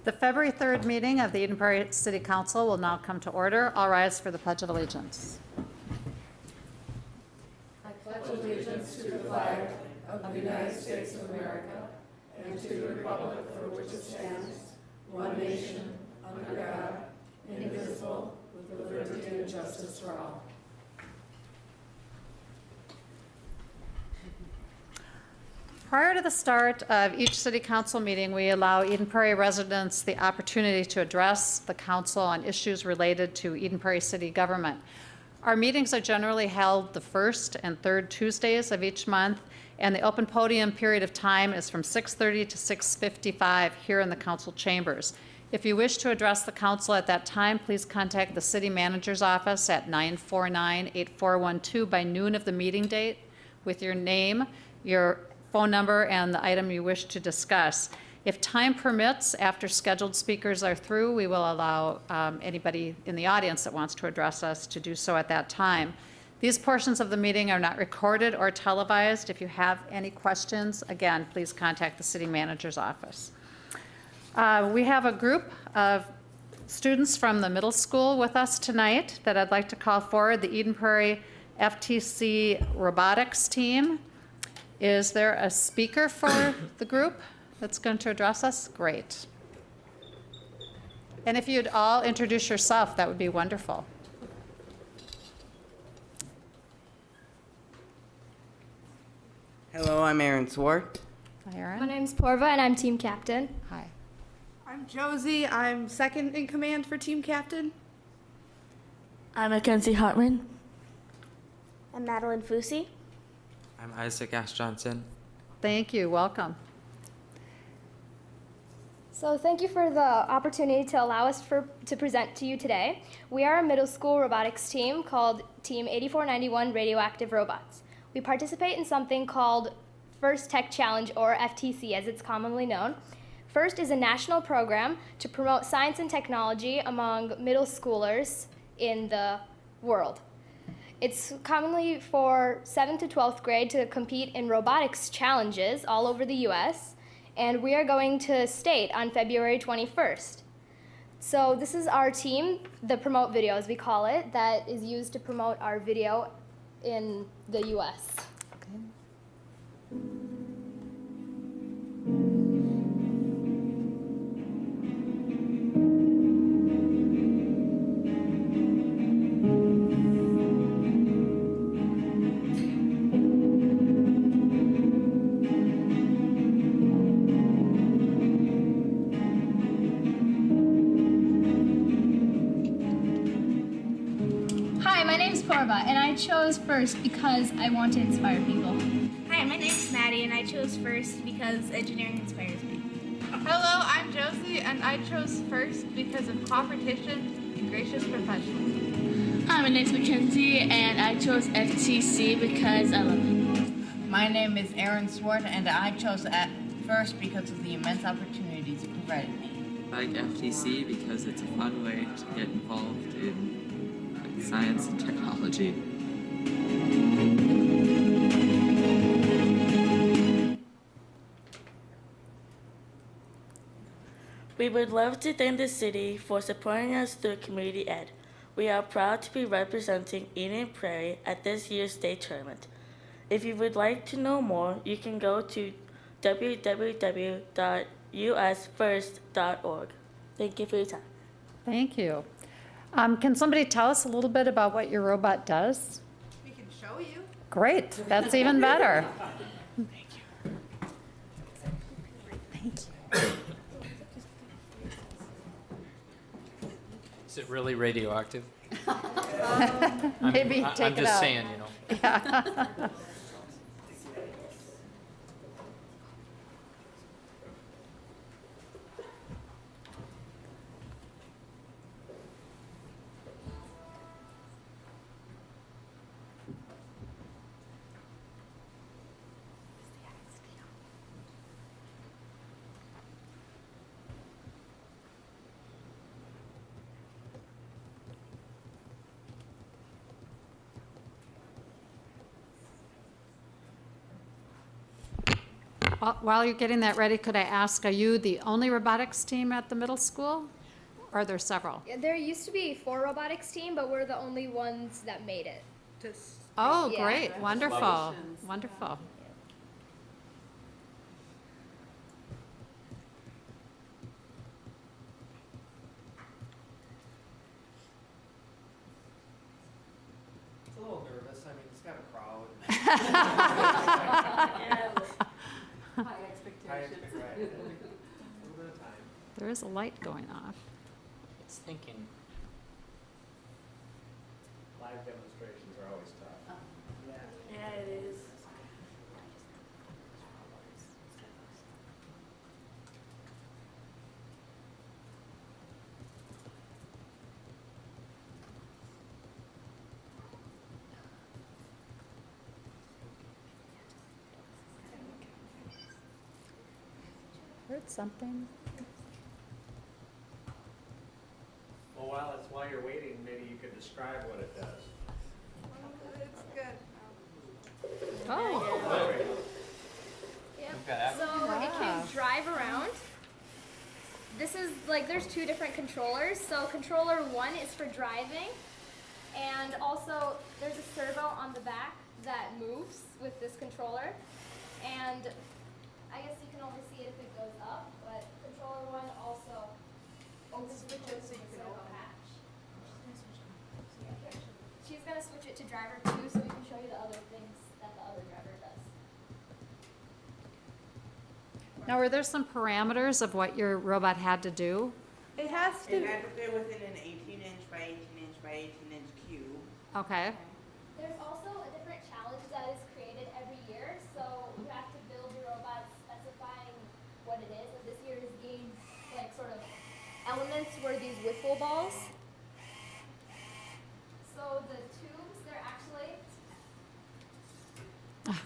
The February 3rd meeting of the Eden Prairie City Council will now come to order. All rise for the Pledge of Allegiance. I pledge allegiance to the flag of the United States of America and to the republic for which it stands, one nation, under God, indivisible, with liberty and justice for all. Prior to the start of each city council meeting, we allow Eden Prairie residents the opportunity to address the council on issues related to Eden Prairie city government. Our meetings are generally held the first and third Tuesdays of each month, and the open podium period of time is from 6:30 to 6:55 here in the council chambers. If you wish to address the council at that time, please contact the city manager's office at 949-8412 by noon of the meeting date with your name, your phone number, and the item you wish to discuss. If time permits, after scheduled speakers are through, we will allow anybody in the audience that wants to address us to do so at that time. These portions of the meeting are not recorded or televised. If you have any questions, again, please contact the city manager's office. We have a group of students from the middle school with us tonight that I'd like to call forward, the Eden Prairie FTC robotics team. Is there a speaker for the group that's going to address us? Great. And if you'd all introduce yourself, that would be wonderful. Hello, I'm Aaron Swart. Hi, Aaron. My name's Porva, and I'm team captain. Hi. I'm Josie. I'm second in command for team captain. I'm Mackenzie Hartman. I'm Madeline Fusi. I'm Isaac Ash Johnson. Thank you. Welcome. So thank you for the opportunity to allow us to present to you today. We are a middle school robotics team called Team 8491 Radioactive Robots. We participate in something called First Tech Challenge, or FTC as it's commonly known. FIRST is a national program to promote science and technology among middle schoolers in the world. It's commonly for 7th to 12th grade to compete in robotics challenges all over the US, and we are going to state on February 21st. So this is our team, the promote video as we call it, that is used to promote our video in the US. Okay. Hi, my name's Porva, and I chose FIRST because I want to inspire people. Hi, my name's Maddie, and I chose FIRST because engineering inspires me. Hello, I'm Josie, and I chose FIRST because of competition and gracious professionals. Hi, my name's Mackenzie, and I chose FTC because I love it. My name is Aaron Swart, and I chose FIRST because of the immense opportunities it provided me. I like FTC because it's a fun way to get involved in science and technology. We would love to thank the city for supporting us through community ed. We are proud to be representing Eden Prairie at this year's state tournament. If you would like to know more, you can go to www.usfirst.org. Thank you for your time. Thank you. Can somebody tell us a little bit about what your robot does? We can show you. Great. That's even better. Thank you. Thank you. Is it really radioactive? Maybe I'm take it just out. saying, you know. Yeah. While you're getting that ready, could I ask, are you the only robotics team at the middle school? Or are there several? Yeah, there used to be 4 robotics team, but we're the only ones that made it. Oh, Yeah. great, wonderful, wonderful. It's a little nervous. I mean, it's got a crowd. High expectations. Right. A little bit of time. There is a light going off. It's thinking. Live demonstrations are always tough. Yeah, it is. Heard something? Well, while you're waiting, maybe you could describe what it does. It's good. Oh, Yep. We've got So it can drive around. This is like, there's 2 different controllers. So controller 1 is for driving, and also there's a servo on the back that moves with this controller. And I guess you can only see it if it goes up, but controller 1 also switches to the servo hatch. She's gonna switch it to driver 2 so we can show you the other things that the other driver does. now were there some parameters of what your robot had to do? It has It to, had to fit within an 18-inch by 18-inch by 18-inch cube. Okay, There's also a different challenge that is created every year, so you have to build your robot specifying what it is. And this year's game, like sort of elements were these wiffle balls. So the tubes, they're actually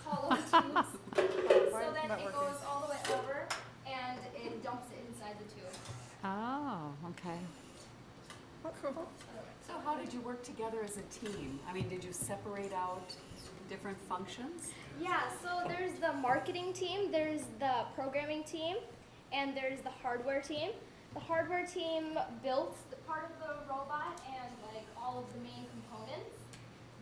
hollow tubes. So then it goes all the way over and it dumps it inside the tube. oh, okay. so how did you work together as a team? I mean, did you separate out different functions? Yeah, so there's the marketing team, there's the programming team, and there's the hardware team. The hardware team built the part of the robot and like all of the main components.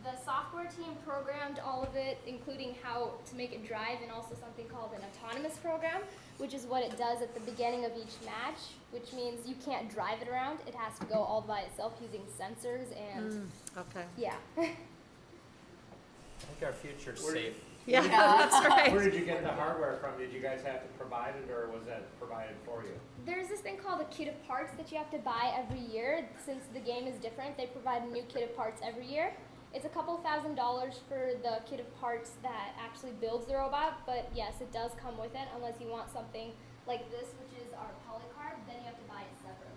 The software team programmed all of it, including how to make it drive, and also something called an autonomous program, which is what it does at the beginning of each match, which means you can't drive it around. It has to go all by itself using sensors and Okay. yeah. I think our future's safe. Yeah, that's right. Where did you get the hardware from? Did you guys have to provide it, or was that provided for you? There's this thing called a kit of parts that you have to buy every year. Since the game is different, they provide a new kit of parts every year. It's a couple $1,000s for the kit of parts that actually builds the robot, but yes, it does come with it unless you want something like this, which is our polycarb, then you have to buy it separately.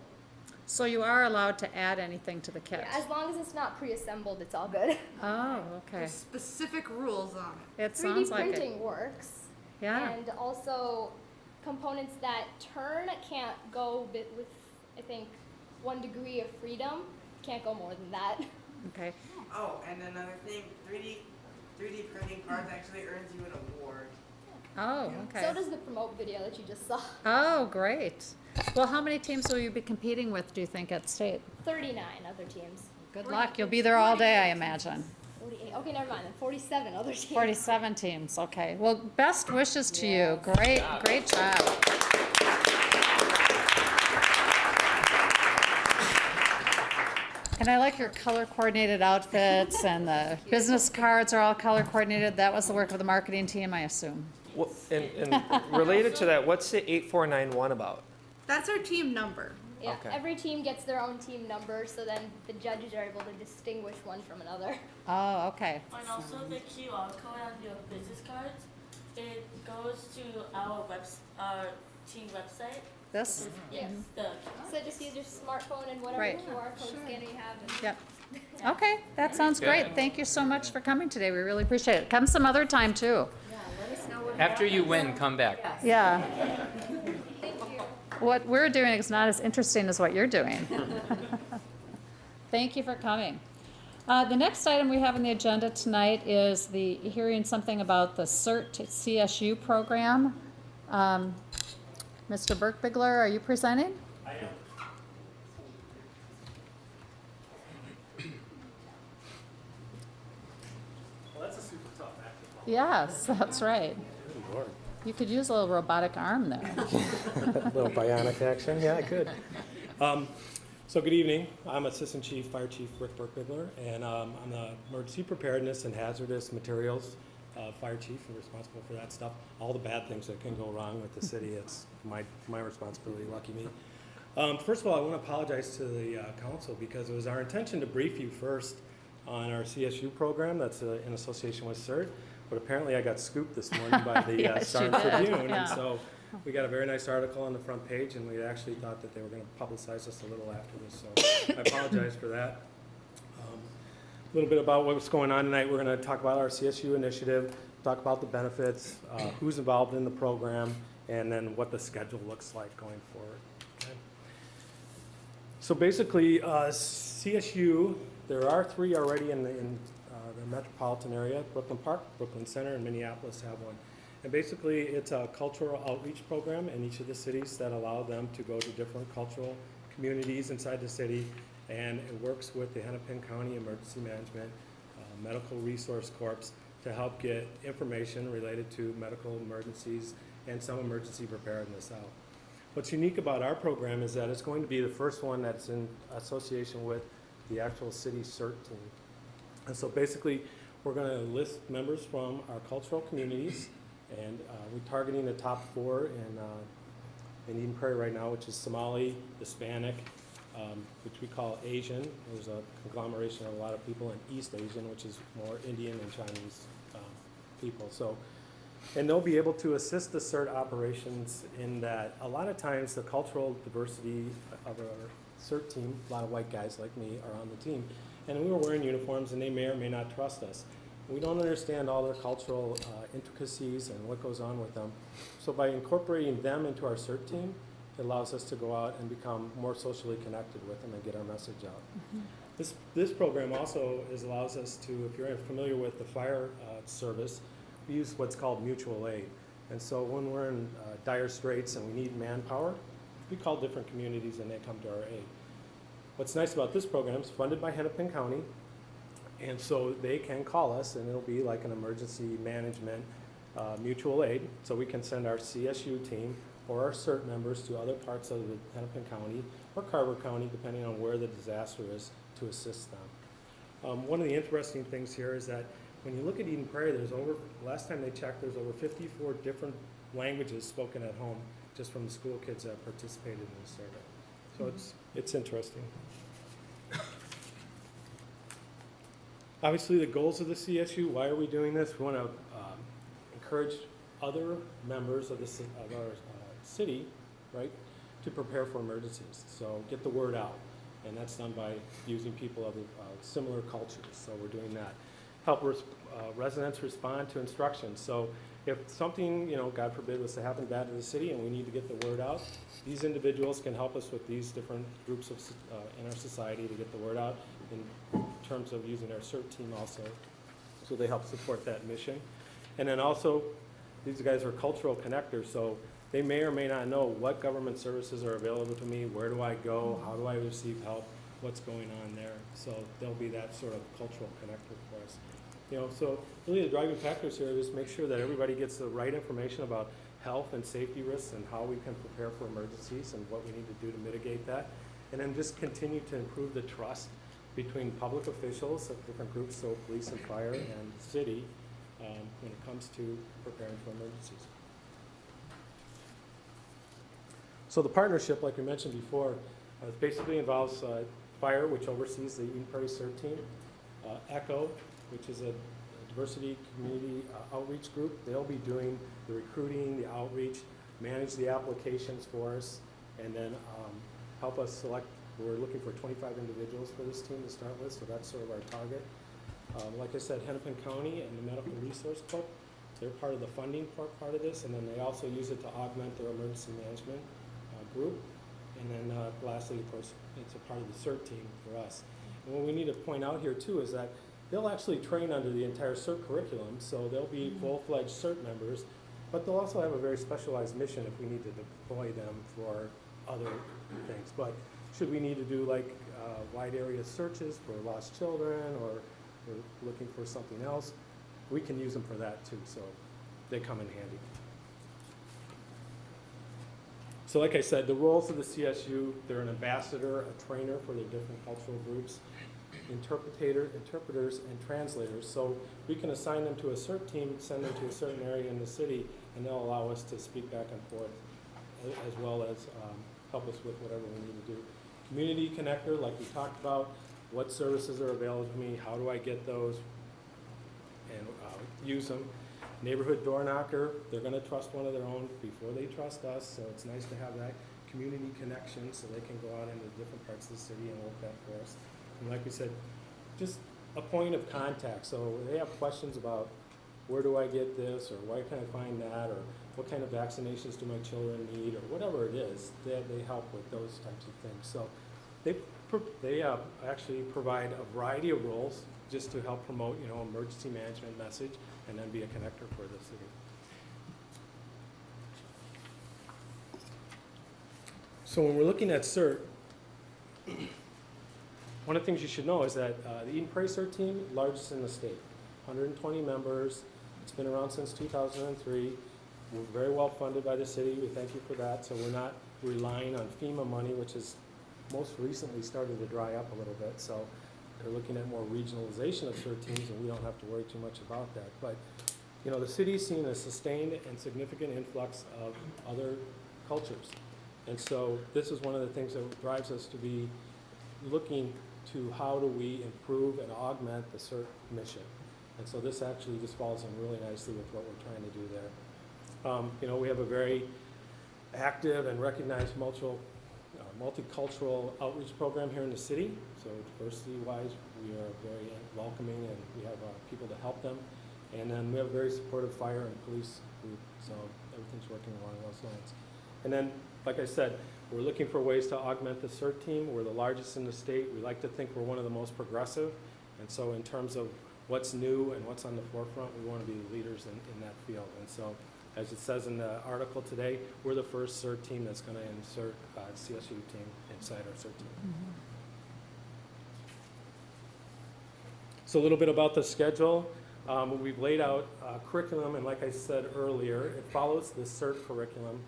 So you are allowed to add anything to the kit? Yeah, as long as it's not pre-assembled, it's all good. Oh, okay. Specific rules on it. It 3D sounds like printing it. works. Yeah. And also components that turn can't go with, I think, 1 degree of freedom. Can't go more than that. Okay. Oh, and another thing, 3D printing parts actually earns you an award. Oh, okay. So does the promote video that you just saw. Oh, great. Well, how many teams will you be competing with, do you think, at state? 39 other teams. Good luck. You'll be there all day, I imagine. 48. Okay, never mind. Then 47 other teams. 47 teams, okay. Well, best wishes to you. Great, great job. And I like your color-coordinated outfits, and the business cards are all color-coordinated. That was the work of the marketing team, I assume. Well, and related to that, what's the 8491 about? That's our team number. Yeah, Okay. every team gets their own team number, so then the judges are able to distinguish one from another. Oh, okay. And also the QR code on your business cards, it goes to our team website. This? Yes. So just use your smartphone and whatever Right. QR code scanner you have. And Yep. Okay, that sounds great. Thank you so much for coming today. We really appreciate it. Come some other time, too. After you win, come back. Yeah. Thank you. What we're doing is not as interesting as what you're doing. Thank you for coming. The next item we have on the agenda tonight is hearing something about the CERT CSU program. Mr. Birkbigler, are you presenting? I am. Well, that's a super tough act to follow. Yes, that's right. Good Lord. You could use a little robotic arm there. Little bionic action, yeah, good. So good evening. I'm Assistant Chief Fire Chief Rick Birkbigler, and I'm the Emergency Preparedness and Hazardous Materials Fire Chief and responsible for that stuff. All the bad things that can go wrong with the city, it's my responsibility, lucky me. First of all, I want to apologize to the council because it was our intention to brief you first on our CSU program that's in association with CERT, but apparently I got scooped this morning by the Yes, Star you and did, Tribune, yeah. and so we got a very nice article on the front page, and we actually thought that they were going to publicize us a little after this, so I apologize for that. A little bit about what's going on tonight. We're going to talk about our CSU initiative, talk about the benefits, who's involved in the program, and then what the schedule looks like going forward. Okay. So basically, CSU, there are 3 already in the metropolitan area. Brooklyn Park, Brooklyn Center, and Minneapolis have one. And basically, it's a cultural outreach program in each of the cities that allow them to go to different cultural communities inside the city, and it works with the Hennepin County Emergency Management Medical Resource Corps to help get information related to medical emergencies and some emergency preparedness out. What's unique about our program is that it's going to be the first one that's in association with the actual city CERT team. And so basically, we're going to list members from our cultural communities, and we're targeting the top 4 in Eden Prairie right now, which is Somali, Hispanic, which we call Asian. There's a conglomeration of a lot of people in East Asian, which is more Indian and Chinese people. So, and they'll be able to assist the CERT operations in that a lot of times the cultural diversity of our CERT team, a lot of white guys like me are on the team, and we were wearing uniforms and they may or may not trust us. We don't understand all their cultural intricacies and what goes on with them. So by incorporating them into our CERT team, it allows us to go out and become more socially connected with them and get our message out. Mm-hmm. This program also allows us to, if you're familiar with the fire service, we use what's called mutual aid. And so when we're in dire straits and we need manpower, we call different communities and they come to our aid. What's nice about this program is funded by Hennepin County, and so they can call us and it'll be like an emergency management mutual aid. So we can send our CSU team or our CERT members to other parts of the Hennepin County or Carver County, depending on where the disaster is, to assist them. One of the interesting things here is that when you look at Eden Prairie, last time they checked, there's over 54 different languages spoken at home just from the school kids that participated in the survey. So it's interesting. Obviously, the goals of the CSU, why are we doing this? We want to encourage other members of our city, right, to prepare for emergencies. So get the word out, and that's done by using people of similar cultures. So we're doing that. Help residents respond to instructions. So if something, God forbid, was to happen bad to the city and we need to get the word out, these individuals can help us with these different groups of in our society to get the word out in terms of using our CERT team also. So they help support that mission. And then also, these guys are cultural connectors, so they may or may not know what government services are available to me, where do I go, how do I receive help, what's going on there. So they'll be that sort of cultural connector for us. So really the driving factors here is make sure that everybody gets the right information about health and safety risks and how we can prepare for emergencies and what we need to do to mitigate that. And then just continue to improve the trust between public officials of different groups, so police and fire and city, when it comes to preparing for emergencies. So the partnership, like we mentioned before, basically involves fire, which oversees the Eden Prairie CERT team, ECHO, which is a diversity community outreach group. They'll be doing the recruiting, the outreach, manage the applications for us, and then help us select. We're looking for 25 individuals for this team to start with, so that's sort of our target. Like I said, Hennepin County and the Medical Resource Corps, they're part of the funding part of this, and then they also use it to augment their emergency management group. And then lastly, of course, it's a part of the CERT team for us. And what we need to point out here too is that they'll actually train under the entire CERT curriculum, so they'll be full-fledged CERT members, but they'll also have a very specialized mission if we need to deploy them for other things. But should we need to do like wide area searches for lost children, or we're looking for something else, we can use them for that too, so they come in handy. So like I said, the roles of the CSU, they're an ambassador, a trainer for the different cultural groups, interpreters, and translators. So we can assign them to a CERT team, send them to a certain area in the city, and they'll allow us to speak back and forth, as well as help us with whatever we need to do. Community connector, like we talked about, what services are available to me, how do I get those, and use them. Neighborhood door knocker, they're gonna trust one of their own before they trust us, so it's nice to have that community connection so they can go out into different parts of the city and work that for us. And like we said, just a point of contact, so they have questions about where do I get this, or where can I find that, or what kind of vaccinations do my children need, or whatever it is, they help with those types of things. So they actually provide a variety of roles just to help promote, emergency management message, and then be a connector for the city. So when we're looking at CERT, one of the things you should know is that the Eden Prairie CERT team, largest in the state, 120 members. It's been around since 2003. We're very well funded by the city. We thank you for that. So we're not relying on FEMA money, which has most recently started to dry up a little bit. So they're looking at more regionalization of CERT teams, and we don't have to worry too much about that. But the city's seen a sustained and significant influx of other cultures. And so this is one of the things that drives us to be looking to how do we improve and augment the CERT mission. And so this actually just falls in really nicely with what we're trying to do there. We have a very active and recognized multicultural outreach program here in the city. So diversity-wise, we are very welcoming, and we have people to help them. And then we have a very supportive fire and police group, so everything's working along those lines. And then, like I said, we're looking for ways to augment the CERT team. We're the largest in the state. We like to think we're one of the most progressive. And so in terms of what's new and what's on the forefront, we want to be the leaders in that field. And so, as it says in the article today, we're the first CERT team that's going to insert CSU team inside our CERT team. Mm-hmm. So a little bit about the schedule. We've laid out curriculum, and like I said earlier, it follows the CERT curriculum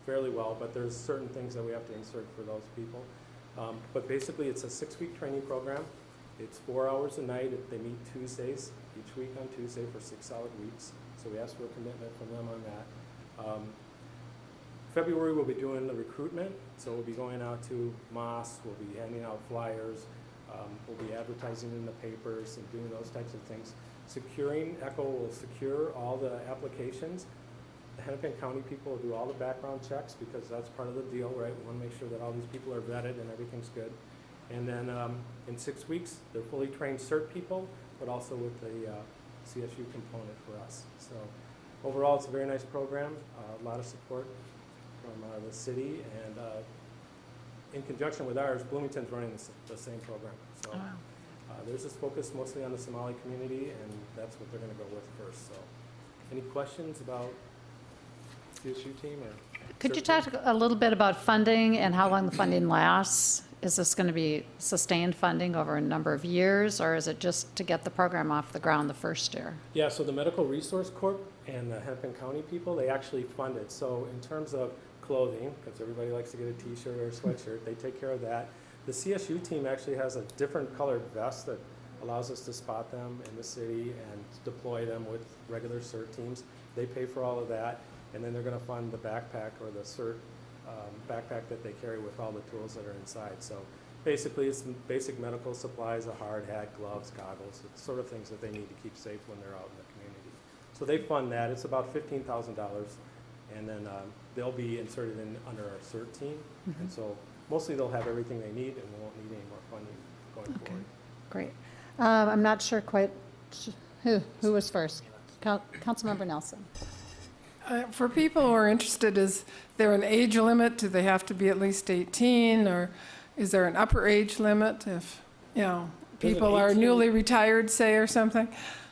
fairly well, but there's certain things that we have to insert for those people. But basically, it's a 6-week training program. It's 4 hours a night. They meet Tuesdays, each week on Tuesday for 6 solid weeks. So we ask for a commitment from them on that. February, we'll be doing the recruitment. So we'll be going out to mosques. We'll be handing out flyers. We'll be advertising in the papers and doing those types of things. ECHO will secure all the applications. The Hennepin County people will do all the background checks because that's part of the deal, right? We want to make sure that all these people are vetted and everything's good. And then in 6 weeks, they're fully trained CERT people, but also with the CSU component for us. So overall, it's a very nice program, a lot of support from the city, and in conjunction with ours, Bloomington's running the same program. So theirs is focused mostly on the Somali community, and that's what they're going to go with first. So any questions about CSU team? Could you talk a little bit about funding and how long the funding lasts? Is this going to be sustained funding over a number of years, or is it just to get the program off the ground the first year? Yeah, so the Medical Resource Corp and the Hennepin County people, they actually fund it. So in terms of clothing, because everybody likes to get a t-shirt or a sweatshirt, they take care of that. The CSU team actually has a different colored vest that allows us to spot them in the city and deploy them with regular CERT teams. They pay for all of that, and then they're going to fund the backpack or the CERT backpack that they carry with all the tools that are inside. So basically, it's basic medical supplies, a hard hat, gloves, goggles, the sort of things that they need to keep safe when they're out in the community. So they fund that. It's about $15,000, and then they'll be inserted in under our CERT team. Mm-hmm. And so mostly they'll have everything they need, and we won't need any more funding going forward. Great. I'm not sure quite who was first. Councilmember Nelson. For people who are interested, is there an age limit? Do they have to be at least 18, or is there an upper age limit if people are newly retired, say, or something?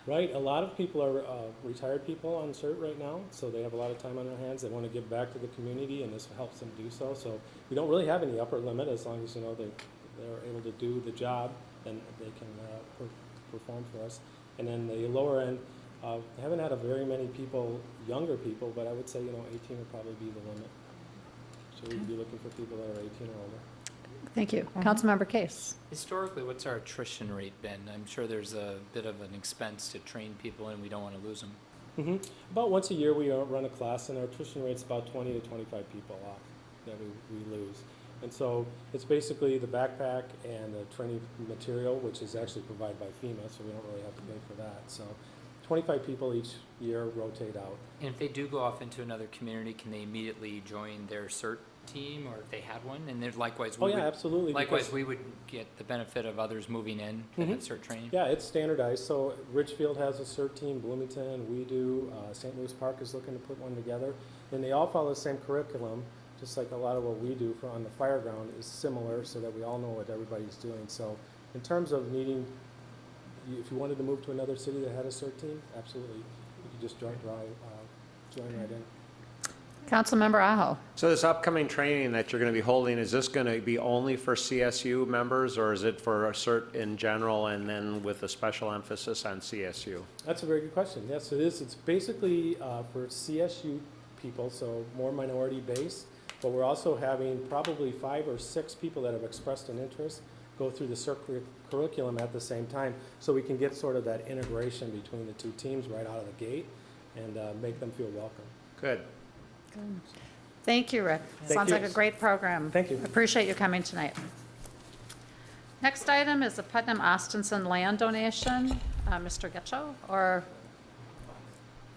Right, a lot of people are retired people on CERT right now, so they have a lot of time on their hands. They want to give back to the community, and this helps them do so. So we don't really have any upper limit as long as, they're able to do the job, then they can perform for us. And then the lower end, haven't had very many people, younger people, but I would say, 18 would probably be the limit. So we'd be looking for people that are 18 or older. Thank you. Councilmember Case. Historically, what's our attrition rate been? I'm sure there's a bit of an expense to train people and we don't want to lose them. Mm-hmm. About once a year we run a class, and our attrition rate's about 20 to 25 people off that we lose. And so it's basically the backpack and the training material, which is actually provided by FEMA, so we don't really have to pay for that. So 25 people each year rotate out. And if they do go off into another community, can they immediately join their CERT team, or if they had one? And there's likewise, absolutely. Likewise, we would get the benefit of others moving in to have CERT training. Yeah, it's standardized. So Richfield has a CERT team, Bloomington, we do. St. Louis Park is looking to put one together. And they all follow the same curriculum, just like a lot of what we do on the fire ground is similar, so that we all know what everybody's doing. So in terms of needing, if you wanted to move to another city that had a CERT team, absolutely. You could just join right in. Councilmember Aho. So this upcoming training that you're going to be holding, is this going to be only for CSU members, or is it for a CERT in general and then with a special emphasis on CSU? That's a very good question. Yes, it is. It's basically for CSU people, so more minority based, but we're also having probably 5 or 6 people that have expressed an interest go through the CERT curriculum at the same time, so we can get sort of that integration between the two teams right out of the gate and make them feel welcome. Good. Thank you, Rick. Sounds like a great program. Thank you. Appreciate you coming tonight. Next item is the Putnam-Austinson land donation. Mr. Getchell, or,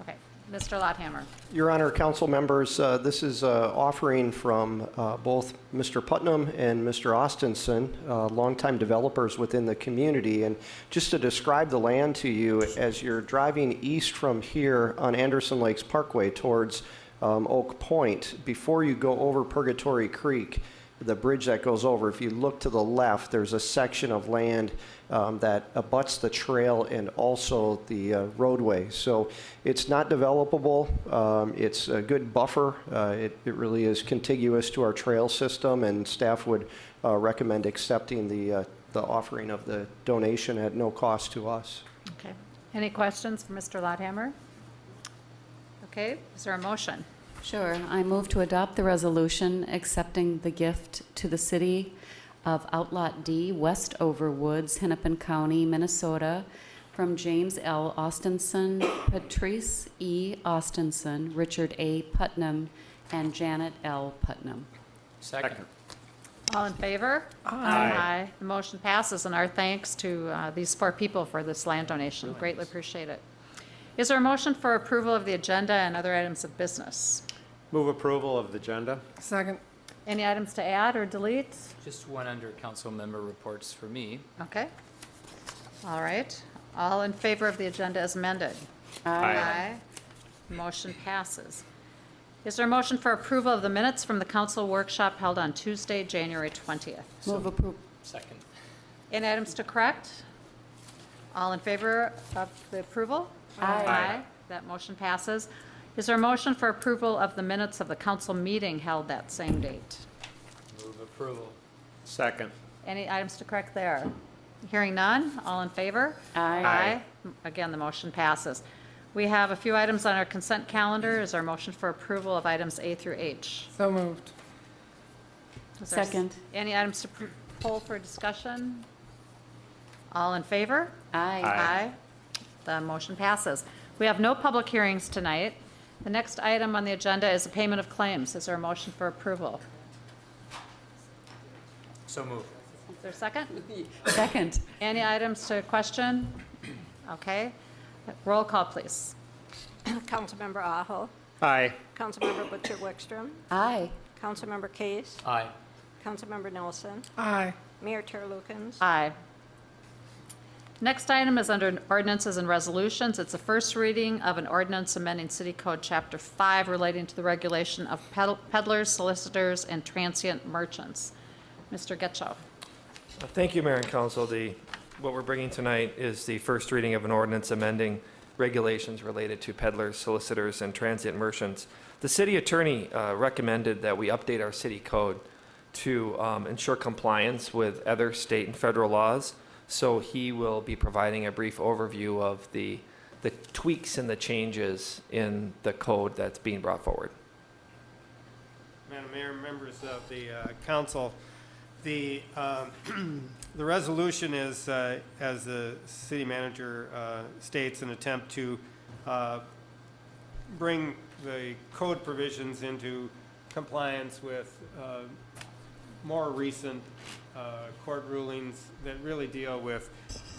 okay, Mr. Lothammer. Your Honor, council members, this is an offering from both Mr. Putnam and Mr. Austinson, longtime developers within the community. And just to describe the land to you, as you're driving east from here on Anderson Lakes Parkway towards Oak Point, before you go over Purgatory Creek, the bridge that goes over, if you look to the left, there's a section of land that abuts the trail and also the roadway. So it's not developable. It's a good buffer. It really is contiguous to our trail system, and staff would recommend accepting the offering of the donation at no cost to us. Okay. Any questions for Mr. Lothammer? Okay, is there a motion? Sure. I move to adopt the resolution accepting the gift to the city of Outlot D, West Overwoods, Hennepin County, Minnesota, from James L. Austinson, Patrice E. Austinson, Richard A. Putnam, and Janet L. Putnam. Second. All in favor? Aye. The motion passes, and our thanks to these 4 people for this land donation. Greatly appreciate it. Is there a motion for approval of the agenda and other items of business? Move approval of the agenda. Second. Any items to add or delete? Just one under council member reports for me. Okay. All right. All in favor of the agenda as amended? Aye. Motion passes. Is there a motion for approval of the minutes from the council workshop held on Tuesday, January 20th? Move approval. Second. Any items to correct? All in favor of the approval? Aye. That motion passes. Is there a motion for approval of the minutes of the council meeting held that same date? Move approval. Second. Any items to correct there? Hearing none, all in favor? Aye. Again, the motion passes. We have a few items on our consent calendar. Is there a motion for approval of items A through H? So moved. Is there Second. Any items to pull for discussion? All in favor? Aye. Aye. The motion passes. We have no public hearings tonight. The next item on the agenda is the payment of claims. Is there a motion for approval? So moved. Is there a second? Second. Any items to question? Okay. Roll call, please. Councilmember Aho. Aye. Councilmember Butcher Wickstrom. Aye. Councilmember Case. Aye. Councilmember Nelson. Aye. Mayor Terlukens. Aye. Next item is under ordinances and resolutions. It's a first reading of an ordinance amending City Code Chapter 5 relating to the regulation of peddlers, solicitors, and transient merchants. Mr. Getchell. Thank you, Mayor and Council. The what we're bringing tonight is the first reading of an ordinance amending regulations related to peddlers, solicitors, and transient merchants. The city attorney recommended that we update our city code to ensure compliance with other state and federal laws. So he will be providing a brief overview of the tweaks and the changes in the code that's being brought forward. Madam Mayor, members of the council, the resolution is, as the city manager states, an attempt to bring the code provisions into compliance with more recent court rulings that really deal with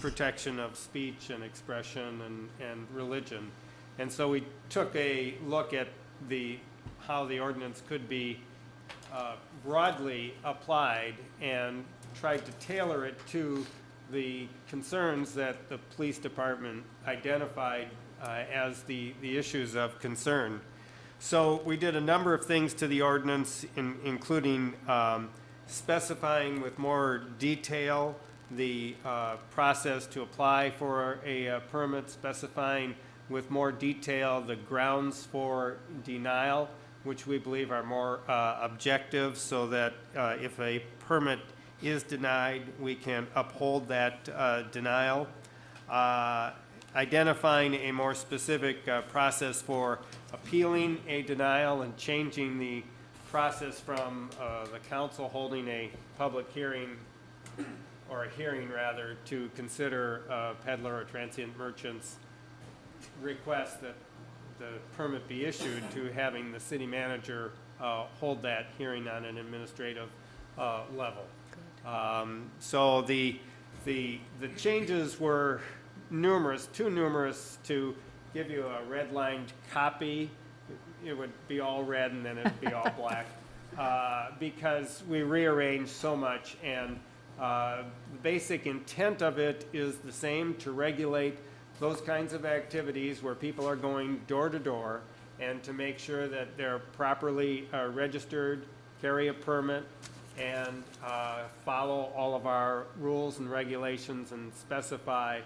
protection of speech and expression and religion. And so we took a look at how the ordinance could be broadly applied and tried to tailor it to the concerns that the police department identified as the issues of concern. So we did a number of things to the ordinance, including specifying with more detail the process to apply for a permit, specifying with more detail the grounds for denial, which we believe are more objective, so that if a permit is denied, we can uphold that denial. Identifying a more specific process for appealing a denial and changing the process from the council holding a public hearing, or a hearing rather, to consider peddler or transient merchants' request that the permit be issued, to having the city manager hold that hearing on an administrative level. So the changes were numerous, too numerous to give you a red-lined copy. It would be all red and then it'd be all black, because we rearranged so much, and the basic intent of it is the same: to regulate those kinds of activities where people are going door to door, and to make sure that they're properly registered, carry a permit, and follow all of our rules and regulations, and specify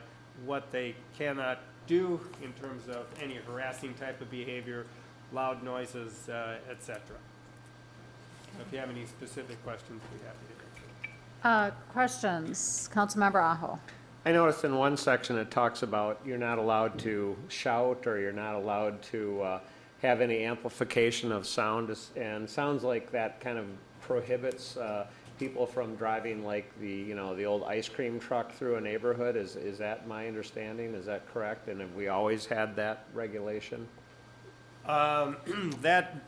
what they cannot do in terms of any harassing type of behavior, loud noises, etc. So if you have any specific questions, we'd be happy to answer. Questions? Councilmember Aho. I noticed in one section it talks about you're not allowed to shout, or you're not allowed to have any amplification of sound, and sounds like that kind of prohibits people from driving like the old ice cream truck through a neighborhood. Is that my understanding? Is that correct? And have we always had that regulation? That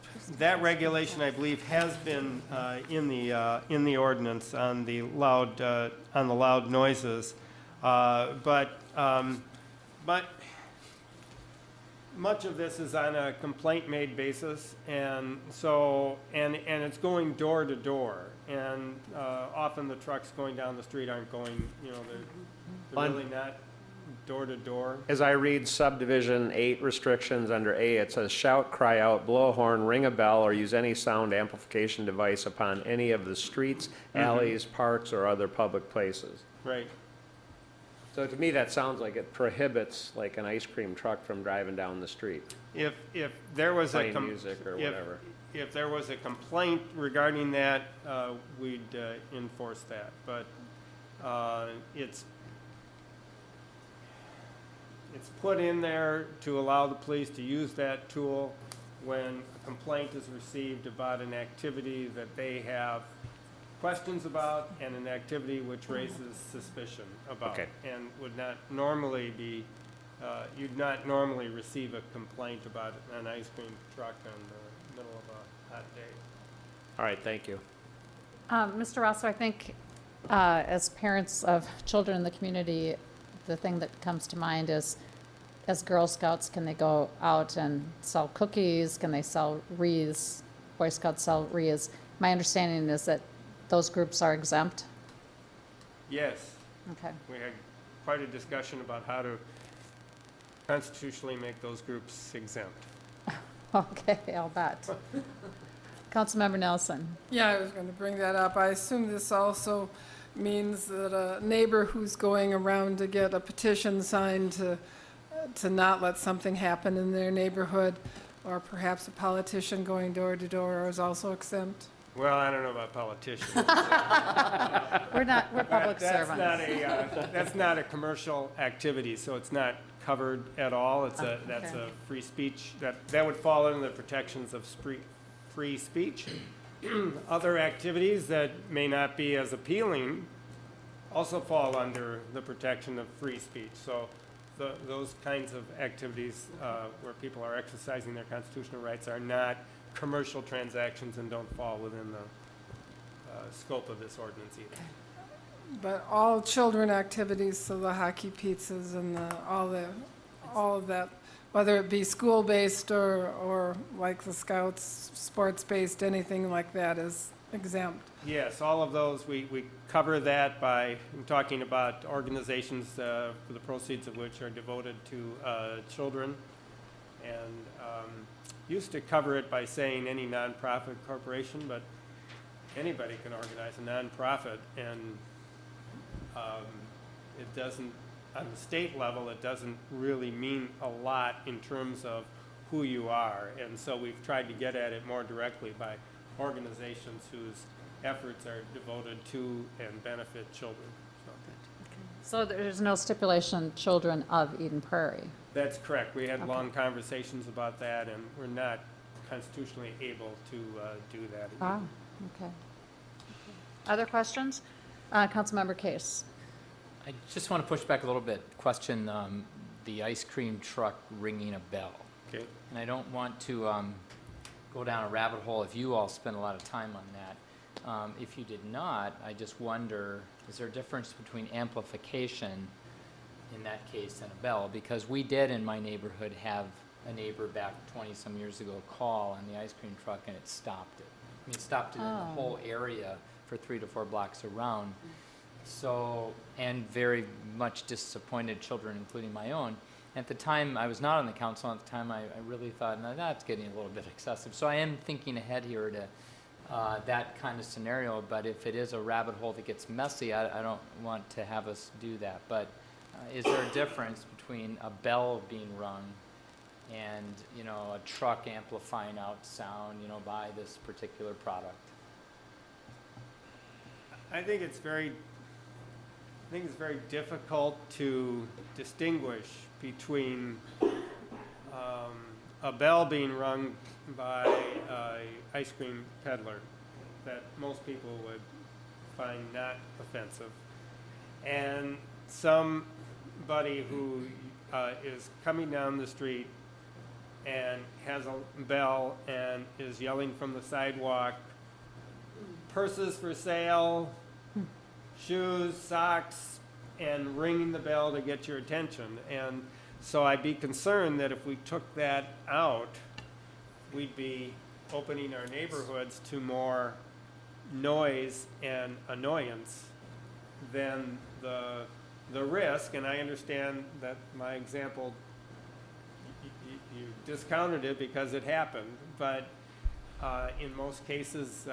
regulation, I believe, has been in the ordinance on the loud noises, but much of this is on a complaint-made basis, and so it's going door to door, and often the trucks going down the street aren't going, they're really not door to door. As I read subdivision 8 restrictions under A, it says shout, cry out, blow a horn, ring a bell, or use any sound amplification device upon any of the streets, alleys, parks, or other public places. Right. So to me, that sounds like it prohibits like an ice cream truck from driving down the street. If there was playing music or whatever. If there was a complaint regarding that, we'd enforce that. But it's put in there to allow the police to use that tool when a complaint is received about an activity that they have questions about, and an activity which raises suspicion about. Okay. And would not normally be, you'd not normally receive a complaint about an ice cream truck in the middle of a hot day. All right, thank you. Mr. Rosso, I think as parents of children in the community, the thing that comes to mind is, as Girl Scouts, can they go out and sell cookies? Can they sell wreaths? Boy Scouts sell wreaths. My understanding is that those groups are exempt? Yes. Okay. We had quite a discussion about how to constitutionally make those groups exempt. Okay, I'll bet. Councilmember Nelson. Yeah, I was going to bring that up. I assume this also means that a neighbor who's going around to get a petition signed to not let something happen in their neighborhood, or perhaps a politician going door to door is also exempt? Well, I don't know about politicians. We're public servants. That's not a commercial activity, so it's not covered at all. That's okay. a free speech, that would fall under the protections of free speech. Other activities that may not be as appealing also fall under the protection of free speech. So those kinds of activities where people are exercising their constitutional rights are not commercial transactions and don't fall within the scope of this ordinance either. But all children activities, so the hockey pizzas and all of that, whether it be school-based or like the Scouts, sports-based, anything like that is exempt. Yes, all of those, we cover that by talking about organizations for the proceeds of which are devoted to children. And used to cover it by saying any nonprofit corporation, but anybody can organize a nonprofit, and it doesn't, on the state level, it doesn't really mean a lot in terms of who you are. And so we've tried to get at it more directly by organizations whose efforts are devoted to and benefit children. So there's no stipulation, children of Eden Prairie? That's correct. We had long conversations about that, and we're not constitutionally able to do that. Ah, okay. Other questions? Councilmember Case. I just want to push back a little bit. Question the ice cream truck ringing a bell. Okay. And I don't want to go down a rabbit hole if you all spend a lot of time on that. If you did not, I just wonder, is there a difference between amplification in that case and a bell? Because we did in my neighborhood have a neighbor back 20-some years ago call on the ice cream truck, and it stopped it. I mean, it stopped it in the whole area for 3 to 4 blocks around. So, and very much disappointed children, including my own. At the time, I was not on the council. At the time, I really thought, no, that's getting a little bit excessive. So I am thinking ahead here to that kind of scenario. But if it is a rabbit hole that gets messy, I don't want to have us do that. But is there a difference between a bell being rung and, you know, a truck amplifying out sound, you know, by this particular product? I think it's very difficult to distinguish between a bell being rung by an ice cream peddler that most people would find not offensive, and somebody who is coming down the street and has a bell and is yelling from the sidewalk, purses for sale, shoes, socks, and ringing the bell to get your attention. And so I'd be concerned that if we took that out, we'd be opening our neighborhoods to more noise and annoyance than the risk. And I understand that my example, you discounted it because it happened, but in most cases,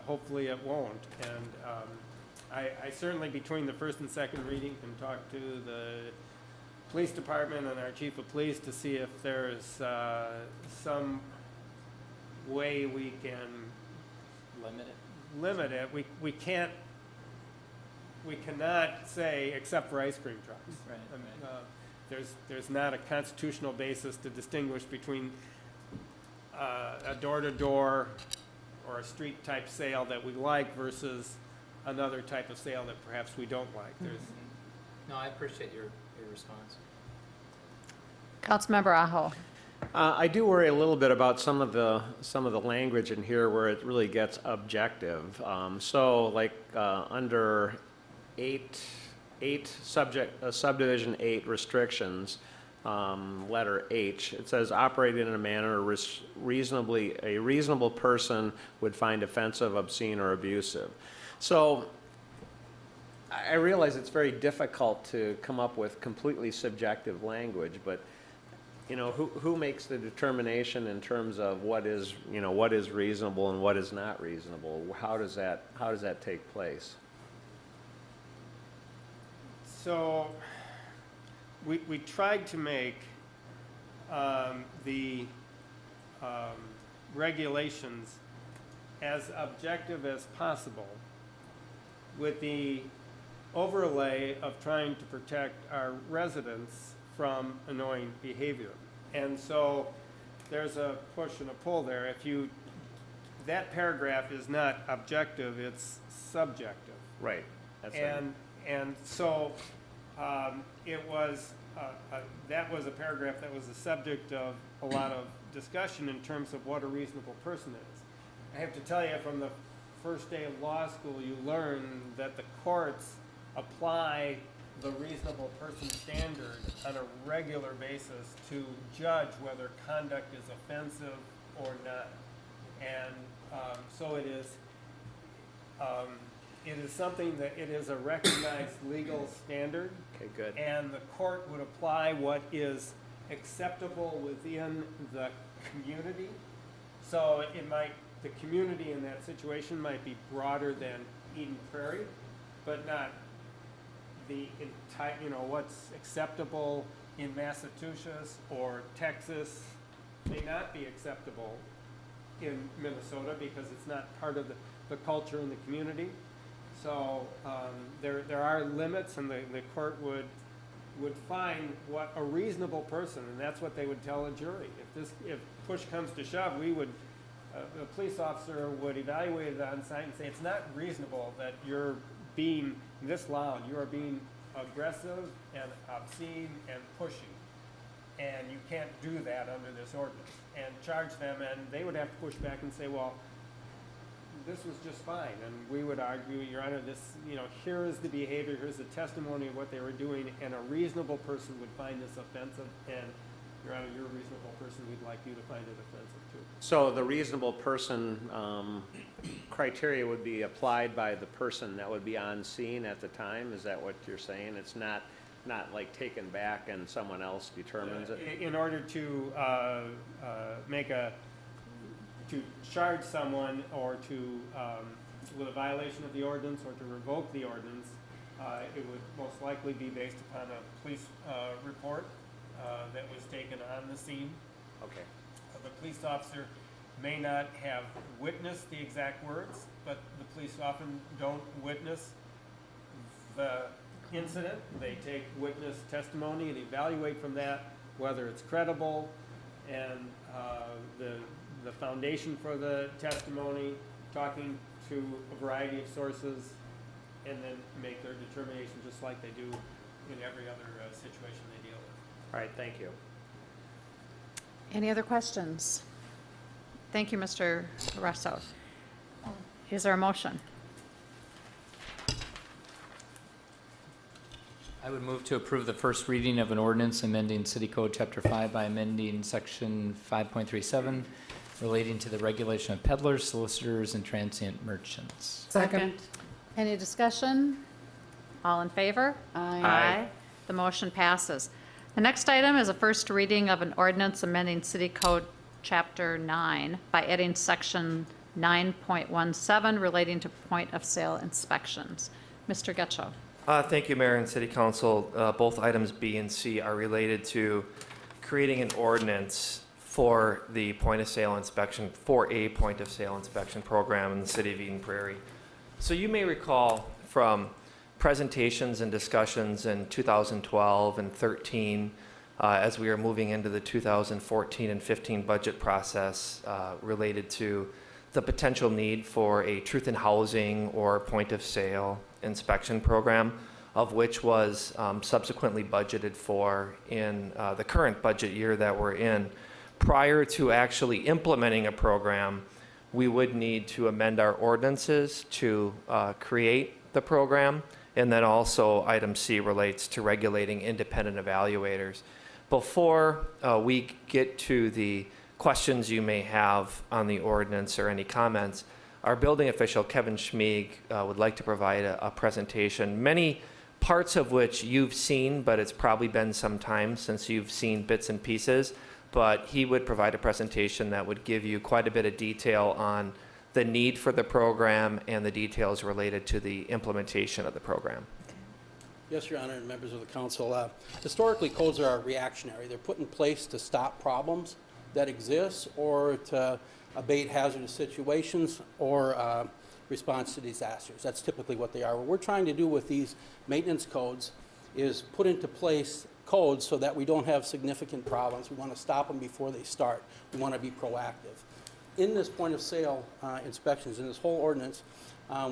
hopefully it won't. And I certainly, between the first and second reading, can talk to the police department and our chief of police to see if there's some way we can limit it. We cannot say except for ice cream trucks. Right. There's not a constitutional basis to distinguish between a door-to-door or a street-type sale that we like versus another type of sale that perhaps we don't like. No, I appreciate your response. Councilmember Aho. I do worry a little bit about some of the language in here where it really gets objective. So, like under subdivision 8 restrictions, letter H, it says operating in a manner a reasonable person would find offensive, obscene, or abusive. So I realize it's very difficult to come up with completely subjective language, but you know, who makes the determination in terms of what is reasonable and what is not reasonable? How does that take place? So we tried to make the regulations as objective as possible with the overlay of trying to protect our residents from annoying behavior. And so there's a push and a pull there. That paragraph is not objective, it's subjective. Right. That's right. And so it was, that was a paragraph that was the subject of a lot of discussion in terms of what a reasonable person is. I have to tell you, from the first day of law school, you learn that the courts apply the reasonable person standard on a regular basis to judge whether conduct is offensive or not. And so it is something that it is a recognized legal standard. Okay, good. And the court would apply what is acceptable within the community. So the community in that situation might be broader than Eden Prairie, but not the entire, what's acceptable in Massachusetts or Texas may not be acceptable in Minnesota because it's not part of the culture in the community. So there are limits, and the court would find what a reasonable person, and that's what they would tell a jury. If push comes to shove, a police officer would evaluate it on site and say, it's not reasonable that you're being this loud, you are being aggressive and obscene and pushy, and you can't do that under this ordinance, and charge them, and they would have to push back and say, well, this was just fine. And we would argue, Your Honor, here is the behavior, here's the testimony of what they were doing, and a reasonable person would find this offensive, and Your Honor, you're a reasonable person, we'd like you to find it offensive too. So the reasonable person criteria would be applied by the person that would be on scene at the time? Is that what you're saying? It's not like taken back and someone else determines it? In order to to charge someone or with a violation of the ordinance or to revoke the ordinance, it would most likely be based upon a police report that was taken on the scene. Okay. The police officer may not have witnessed the exact words, but the police often don't witness the incident. They take witness testimony and evaluate from that whether it's credible, and the foundation for the testimony, talking to a variety of sources, and then make their determination just like they do in every other situation they deal with. All right, thank you. Any other questions? Thank you, Mr. Russo. Is there a motion? I would move to approve the first reading of an ordinance amending City Code Chapter 5 by amending Section 5.37 relating to the regulation of peddlers, solicitors, and transient merchants. Second. Any discussion? All in favor? Aye. The motion passes. The next item is a first reading of an ordinance amending City Code Chapter 9 by adding Section 9.17 relating to point-of-sale inspections. Mr. Getchell. Thank you, Mayor and City Council. Both items B and C are related to creating an ordinance for the point-of-sale inspection, for a point-of-sale inspection program in the city of Eden Prairie. So you may recall from presentations and discussions in 2012 and 13, as we are moving into the 2014 and 15 budget process related to the potential need for a truth in housing or point-of-sale inspection program, of which was subsequently budgeted for in the current budget year that we're in. Prior to actually implementing a program, we would need to amend our ordinances to create the program. And then also item C relates to regulating independent evaluators. Before we get to the questions you may have on the ordinance or any comments, our building official, Kevin Schmieg, would like to provide a presentation, many parts of which you've seen, but it's probably been some time since you've seen bits and pieces. But he would provide a presentation that would give you quite a bit of detail on the need for the program and the details related to the implementation of the program. Yes, Your Honor, and members of the council. Historically, codes are reactionary. They're put in place to stop problems that exist or to abate hazardous situations or response to disasters. That's typically what they are. What we're trying to do with these maintenance codes is put into place codes so that we don't have significant problems. We want to stop them before they start. We want to be proactive. In this point of sale inspections, in this whole ordinance,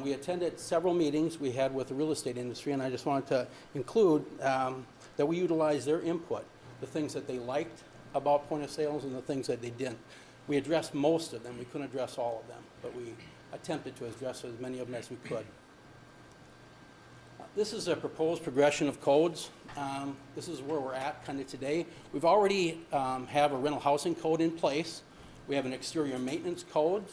we attended several meetings we had with the real estate industry, and I just wanted to include that we utilized their input, the things that they liked about point of sales and the things that they didn't. We addressed most of them. We couldn't address all of them, but we attempted to address as many of them as we could. This is a proposed progression of codes. This is where we're at kind of today. We've already have a rental housing code in place. We have an exterior maintenance code.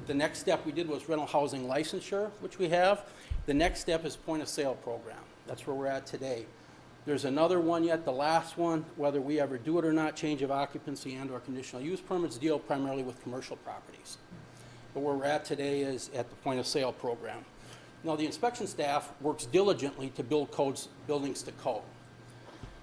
The next step we did was rental housing licensure, which we have. The next step is point of sale program. That's where we're at today. There's another one yet, the last one, whether we ever do it or not, change of occupancy and or conditional use permits deal primarily with commercial properties. But where we're at today is at the point of sale program. Now, the inspection staff works diligently to build buildings to code.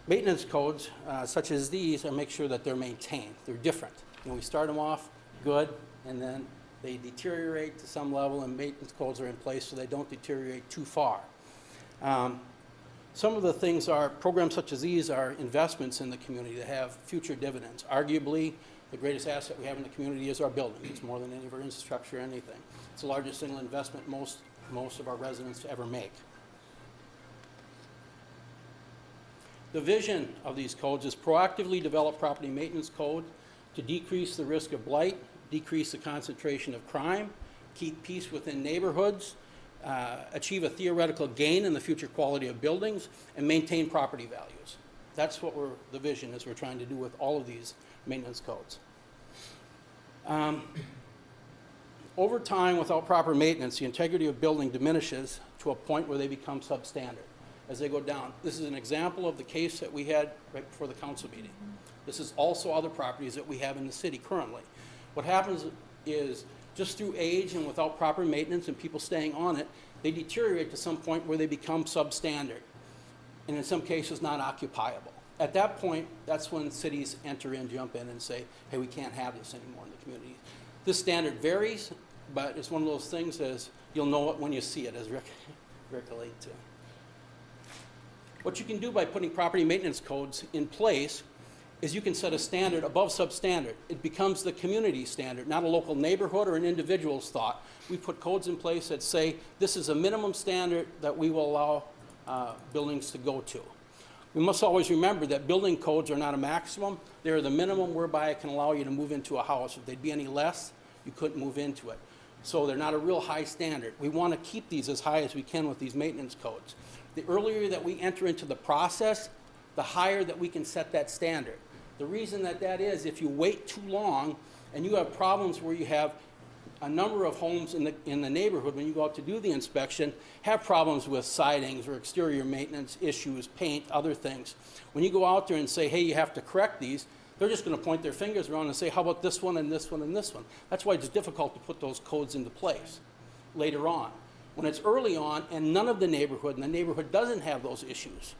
Maintenance codes, such as these, make sure that they're maintained. They're different. You know, we start them off good, and then they deteriorate to some level, and maintenance codes are in place so they don't deteriorate too far. Some of the things are, programs such as these are investments in the community that have future dividends. Arguably, the greatest asset we have in the community is our building. It's more than any of our infrastructure or anything. It's the largest single investment most of our residents ever make. The vision of these codes is proactively develop property maintenance code to decrease the risk of blight, decrease the concentration of crime, keep peace within neighborhoods, achieve a theoretical gain in the future quality of buildings, and maintain property values. That's what the vision is we're trying to do with all of these maintenance codes. Over time, without proper maintenance, the integrity of building diminishes to a point where they become substandard as they go down. This is an example of the case that we had right before the council meeting. This is also other properties that we have in the city currently. What happens is, just through age and without proper maintenance and people staying on it, they deteriorate to some point where they become substandard, and in some cases not occupiable. At that point, that's when cities enter in, jump in, and say, hey, we can't have this anymore in the community. This standard varies, but it's one of those things as you'll know it when you see it, as Rick alluded to. What you can do by putting property maintenance codes in place is you can set a standard above substandard. It becomes the community standard, not a local neighborhood or an individual's thought. We put codes in place that say this is a minimum standard that we will allow buildings to go to. We must always remember that building codes are not a maximum. They're the minimum whereby it can allow you to move into a house. If they'd be any less, you couldn't move into it. So they're not a real high standard. We want to keep these as high as we can with these maintenance codes. The earlier that we enter into the process, the higher that we can set that standard. The reason that is, if you wait too long and you have problems where you have a number of homes in the neighborhood when you go out to do the inspection, have problems with sidings or exterior maintenance issues, paint, other things. When you go out there and say, hey, you have to correct these, they're just going to point their fingers around and say, how about this one and this one and this one? That's why it's difficult to put those codes into place later on. When it's early on and none of the neighborhood doesn't have those issues,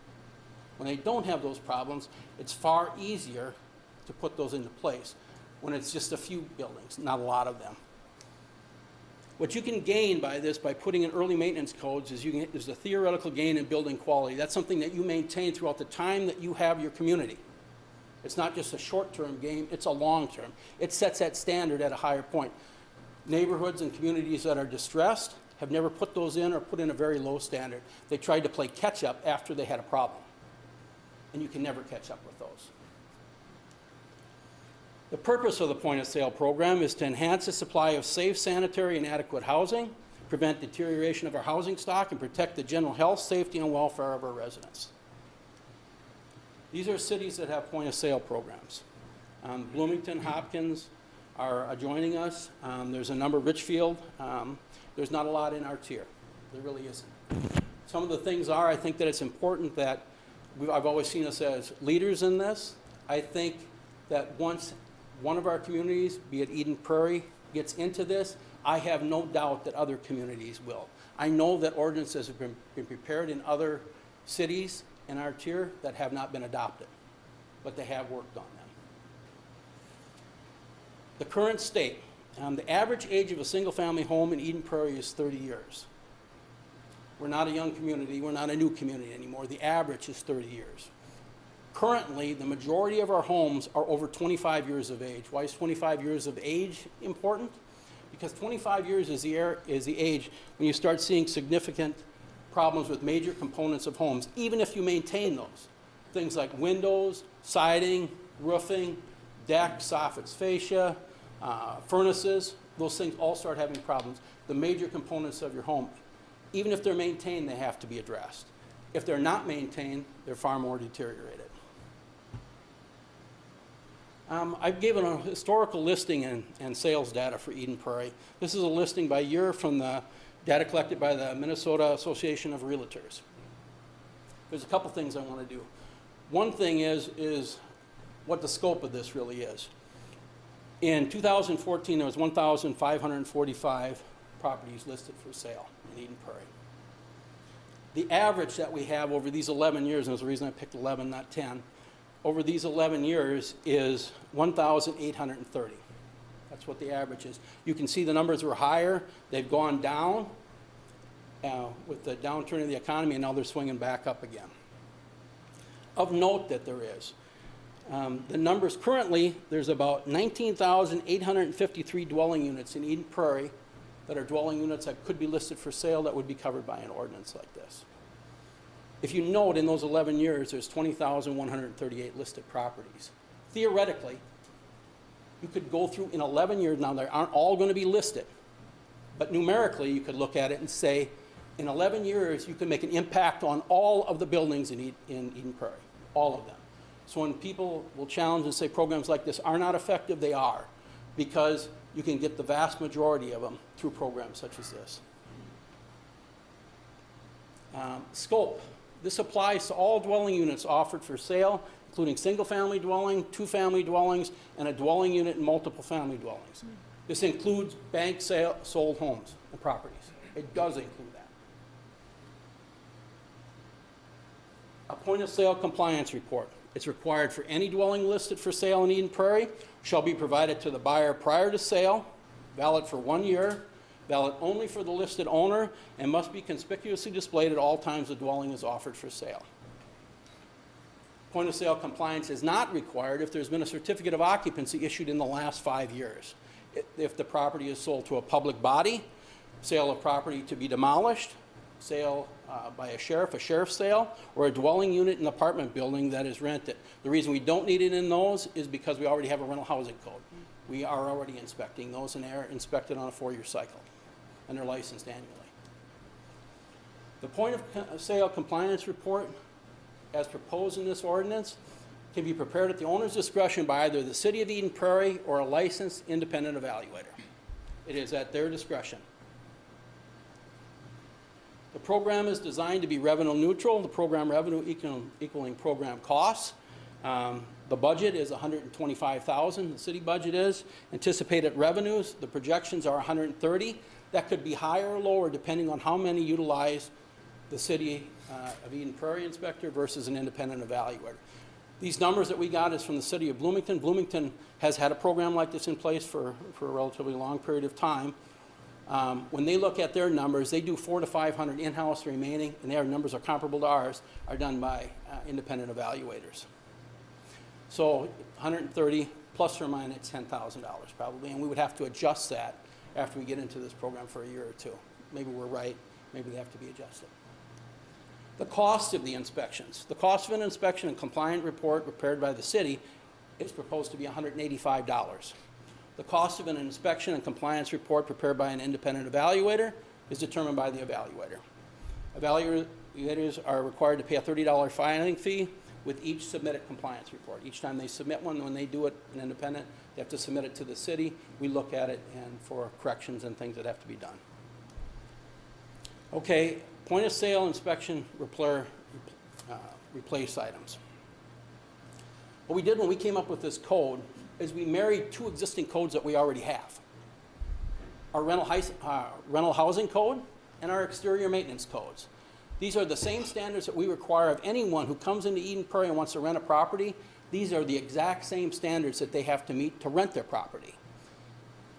when they don't have those problems, it's far easier to put those into place when it's just a few buildings, not a lot of them. What you can gain by this, by putting in early maintenance codes, is there's a theoretical gain in building quality. That's something that you maintain throughout the time that you have your community. It's not just a short-term gain, it's a long-term. It sets that standard at a higher point. Neighborhoods and communities that are distressed have never put those in or put in a very low standard. They tried to play catch-up after they had a problem. And you can never catch up with those. The purpose of the point-of-sale program is to enhance the supply of safe, sanitary, and adequate housing, prevent deterioration of our housing stock, and protect the general health, safety, and welfare of our residents. These are cities that have point-of-sale programs. Bloomington, Hopkins are joining us. There's a number, Richfield. There's not a lot in our tier. There really isn't. Some of the things are, I think that it's important that I've always seen us as leaders in this. I think that once one of our communities, be it Eden Prairie, gets into this, I have no doubt that other communities will. I know that ordinances have been prepared in other cities in our tier that have not been adopted, but they have worked on them. The current state, the average age of a single-family home in Eden Prairie is 30 years. We're not a young community, we're not a new community anymore. The average is 30 years. Currently, the majority of our homes are over 25 years of age. Why is 25 years of age important? Because 25 years is the age when you start seeing significant problems with major components of homes, even if you maintain those. Things like windows, siding, roofing, decks, soffits, fascia, furnaces, those things all start having problems. The major components of your home, even if they're maintained, they have to be addressed. If they're not maintained, they're far more deteriorated. I've given a historical listing and sales data for Eden Prairie. This is a listing by year from the data collected by the Minnesota Association of Realtors. There's a couple things I want to do. One thing is what the scope of this really is. In 2014, there was 1,545 properties listed for sale in Eden Prairie. The average that we have over these 11 years, and there's a reason I picked 11, not 10, over these 11 years is 1,830. That's what the average is. You can see the numbers were higher. They've gone down with the downturn of the economy, and now they're swinging back up again. Of note that there is, the numbers currently, there's about 19,853 dwelling units in Eden Prairie that are dwelling units that could be listed for sale that would be covered by an ordinance like this. If you note, in those 11 years, there's 20,138 listed properties. Theoretically, you could go through in 11 years, now they aren't all going to be listed, but numerically you could look at it and say, in 11 years, you can make an impact on all of the buildings in Eden Prairie, all of them. So when people will challenge and say programs like this are not effective, they are, because you can get the vast majority of them through programs such as this. Scope. This applies to all dwelling units offered for sale, including single-family dwelling, two-family dwellings, and a dwelling unit in multiple family dwellings. This includes bank sold homes and properties. It does include that. A point-of-sale compliance report. It's required for any dwelling listed for sale in Eden Prairie, shall be provided to the buyer prior to sale, valid for 1 year, valid only for the listed owner, and must be conspicuously displayed at all times the dwelling is offered for sale. Point-of-sale compliance is not required if there's been a certificate of occupancy issued in the last 5 years. If the property is sold to a public body, sale of property to be demolished, sale by a sheriff's sale, or a dwelling unit in an apartment building that is rented. The reason we don't need it in those is because we already have a rental housing code. We are already inspecting those, and they're inspected on a 4-year cycle, and they're licensed annually. The point of sale compliance report, as proposed in this ordinance, can be prepared at the owner's discretion by either the City of Eden Prairie or a licensed independent evaluator. It is at their discretion. The program is designed to be revenue neutral, the program revenue equaling program costs. The budget is $125,000, the city budget is. Anticipated revenues, the projections are $130,000. That could be higher or lower depending on how many utilize the City of Eden Prairie inspector versus an independent evaluator. These numbers that we got is from the City of Bloomington. Bloomington has had a program like this in place for a relatively long period of time. When they look at their numbers, they do 400 to 500 in-house remaining, and their numbers are comparable to ours, are done by independent evaluators. So 130 plus or minus $10,000 probably, and we would have to adjust that after we get into this program for a year or two. Maybe we're right, maybe they have to be adjusted. The cost of the inspections. The cost of an inspection and compliant report prepared by the city is proposed to be $185. The cost of an inspection and compliance report prepared by an independent evaluator is determined by the evaluator. Evaluators are required to pay a $30 filing fee with each submitted compliance report. Each time they submit one, when they do it an independent, they have to submit it to the city. We look at it and for corrections and things that have to be done. Okay, point of sale inspection replace items. What we did when we came up with this code is we married two existing codes that we already have. Our rental housing code and our exterior maintenance codes. These are the same standards that we require of anyone who comes into Eden Prairie and wants to rent a property. These are the exact same standards that they have to meet to rent their property.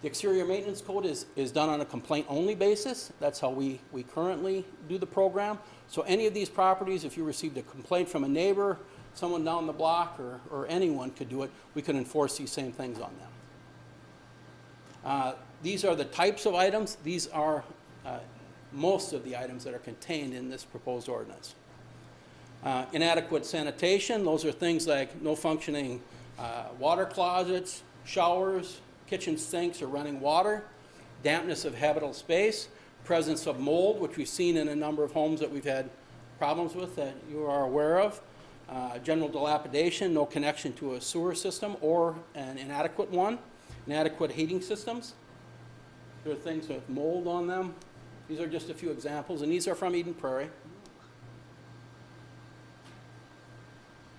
The exterior maintenance code is done on a complaint-only basis. That's how we currently do the program. So any of these properties, if you received a complaint from a neighbor, someone down the block, or anyone could do it, we could enforce these same things on them. These are the types of items. These are most of the items that are contained in this proposed ordinance. Inadequate sanitation, those are things like no functioning water closets, showers, kitchen sinks or running water, dampness of habitable space, presence of mold, which we've seen in a number of homes that we've had problems with that you are aware of, general dilapidation, no connection to a sewer system or an inadequate one, inadequate heating systems. There are things with mold on them. These are just a few examples, and these are from Eden Prairie.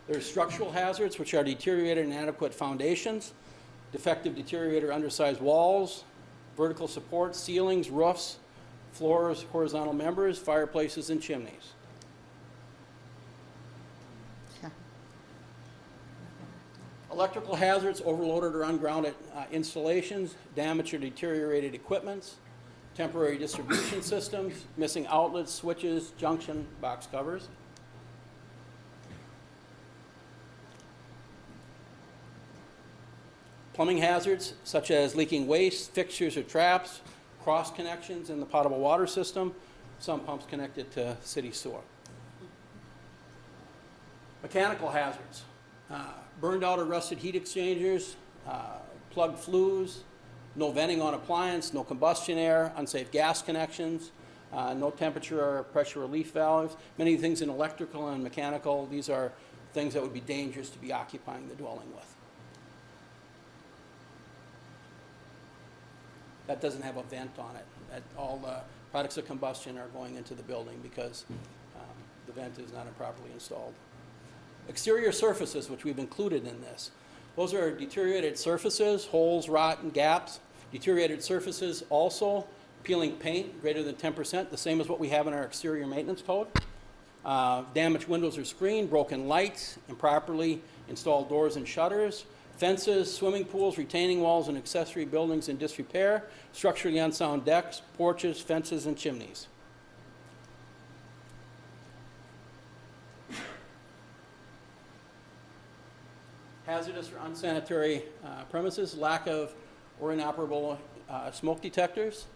There's structural hazards, which are deteriorated and inadequate foundations, defective, deteriorated, or undersized walls, vertical supports, ceilings, roofs, floors, horizontal members, fireplaces, and chimneys. Electrical hazards, overloaded or ungrounded installations, damaged or deteriorated equipments, temporary distribution systems, missing outlets, switches, junction box covers. Plumbing hazards, such as leaking waste, fixtures or traps, cross connections in the potable water system, some pumps connected to city sewer. Mechanical hazards, burned out or rusted heat exchangers, plugged flues, no venting on appliance, no combustion air, unsafe gas connections, no temperature or pressure relief valves. Many things in electrical and mechanical, these are things that would be dangerous to be occupying the dwelling with. That doesn't have a vent on it. All the products of combustion are going into the building because the vent is not properly installed. Exterior surfaces, which we've included in this. Those are deteriorated surfaces, holes, rot, and gaps. Deteriorated surfaces also, peeling paint greater than 10%, the same as what we have in our exterior maintenance code. Damaged windows or screen, broken lights, improperly installed doors and shutters, fences, swimming pools, retaining walls, and accessory buildings in disrepair, structurally unsound decks, porches, fences, and chimneys. Hazardous or unsanitary premises, lack of or inoperable smoke detectors,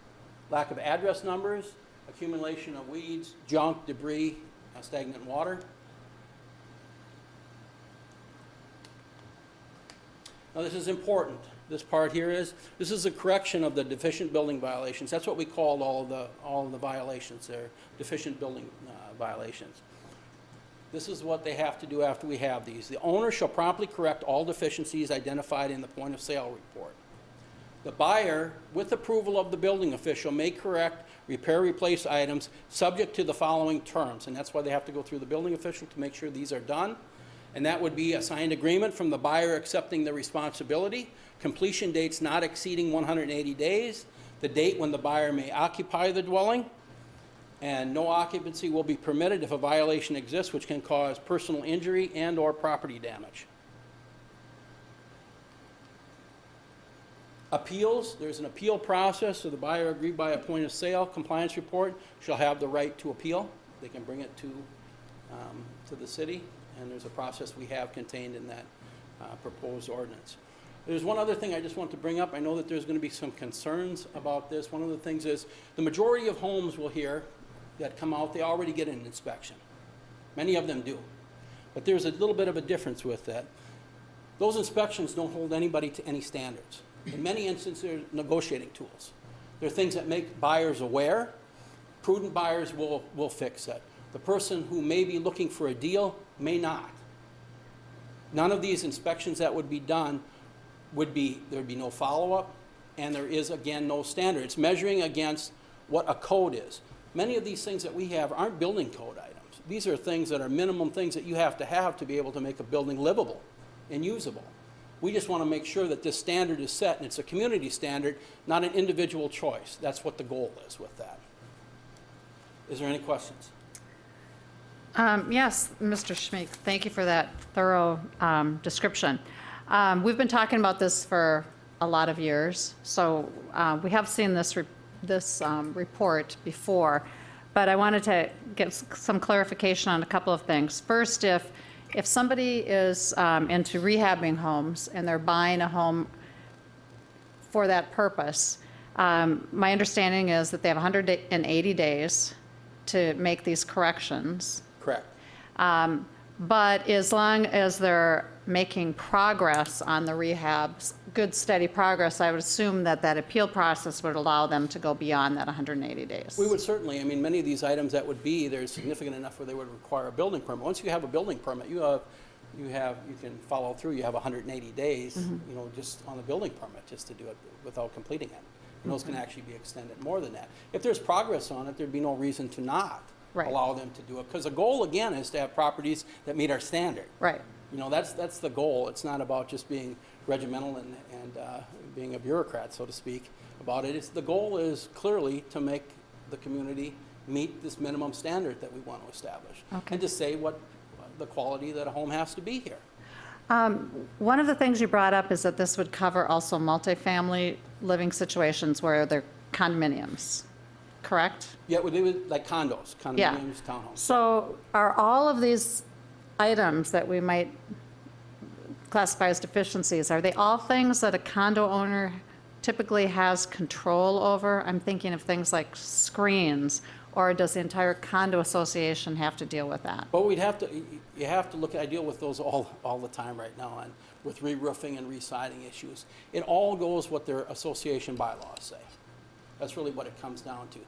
lack of address numbers, accumulation of weeds, junk, debris, stagnant water. Now this is important. This part here this is a correction of the deficient building violations. That's what we called all of the violations there, deficient building violations. This is what they have to do after we have these. The owner shall promptly correct all deficiencies identified in the point of sale report. The buyer, with approval of the building official, may correct, repair, replace items subject to the following terms. And that's why they have to go through the building official to make sure these are done. And that would be a signed agreement from the buyer accepting the responsibility, completion dates not exceeding 180 days, the date when the buyer may occupy the dwelling, and no occupancy will be permitted if a violation exists which can cause personal injury and or property damage. Appeals, there's an appeal process, so the buyer agreed by a point of sale compliance report shall have the right to appeal. They can bring it to the city, and there's a process we have contained in that proposed ordinance. There's one other thing I just want to bring up. I know that there's going to be some concerns about this. One of the things is the majority of homes we'll hear that come out, they already get an inspection. Many of them do. But there's a little bit of a difference with that. Those inspections don't hold anybody to any standards. In many instances, they're negotiating tools. They're things that make buyers aware. Prudent buyers will fix it. The person who may be looking for a deal may not. None of these inspections that would be done there'd be no follow-up, and there is, again, no standard. It's measuring against what a code is. Many of these things that we have aren't building code items. These are things that are minimum things that you have to be able to make a building livable and usable. We just want to make sure that this standard is set, and it's a community standard, not an individual choice. That's what the goal is with that. Is there any questions? Yes, Mr. Schmeek, thank you for that thorough description. We've been talking about this for a lot of years, so we have seen this report before, but I wanted to get some clarification on a couple of things. First, if somebody is into rehabbing homes and they're buying a home for that purpose, my understanding is that they have 180 days to make these corrections. Correct. But as long as they're making progress on the rehabs, good steady progress, I would assume that that appeal process would allow them to go beyond that 180 days. We would certainly. I mean, many of these items that would be, they're significant enough where they would require a building permit. Once you have a building permit, you can follow through. You have 180 days, you know, just on the building permit, just to do it without completing it. And those can actually be extended more than that. If there's progress on it, there'd be no reason to not allow them to do it. Because the goal, again, is to have properties that meet our standard. Right. You know, that's the goal. It's not about just being regimental and being a bureaucrat, so to speak, about it. The goal is clearly to make the community meet this minimum standard that we want to establish. Okay. And to say what the quality that a home has to be here. One of the things you brought up is that this would cover also multifamily living situations where they're condominiums, correct? Yeah, they would, like condos, condominiums, townhomes. So are all of these items that we might classify as deficiencies, are they all things that a condo owner typically has control over? I'm thinking of things like screens, or does the entire condo association have to deal with that? Well, you have to look at, I deal with those all the time right now, and with re-roofing and re-siding issues. It all goes what their association bylaws say. That's really what it comes down to.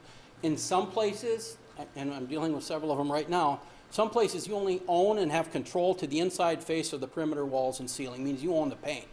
In some places, and I'm dealing with several of them right now, some places you only own and have control to the inside face of the perimeter walls and ceiling, means you own the paint.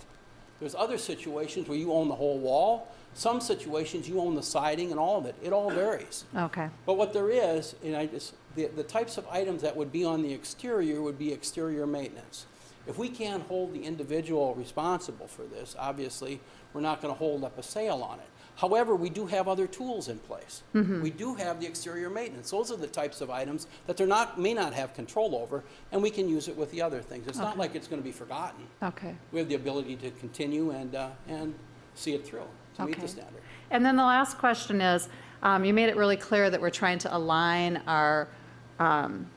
There's other situations where you own the whole wall. Some situations you own the siding and all of it. It all varies. Okay. But what there is, and the types of items that would be on the exterior would be exterior maintenance. If we can't hold the individual responsible for this, obviously, we're not going to hold up a sale on it. However, we do have other tools in place. We do have the exterior maintenance. Those are the types of items that they may not have control over, and we can use it with the other things. It's not like it's going to be forgotten. Okay. We have the ability to continue and see it through to meet the standard. And then the last question is, you made it really clear that we're trying to align our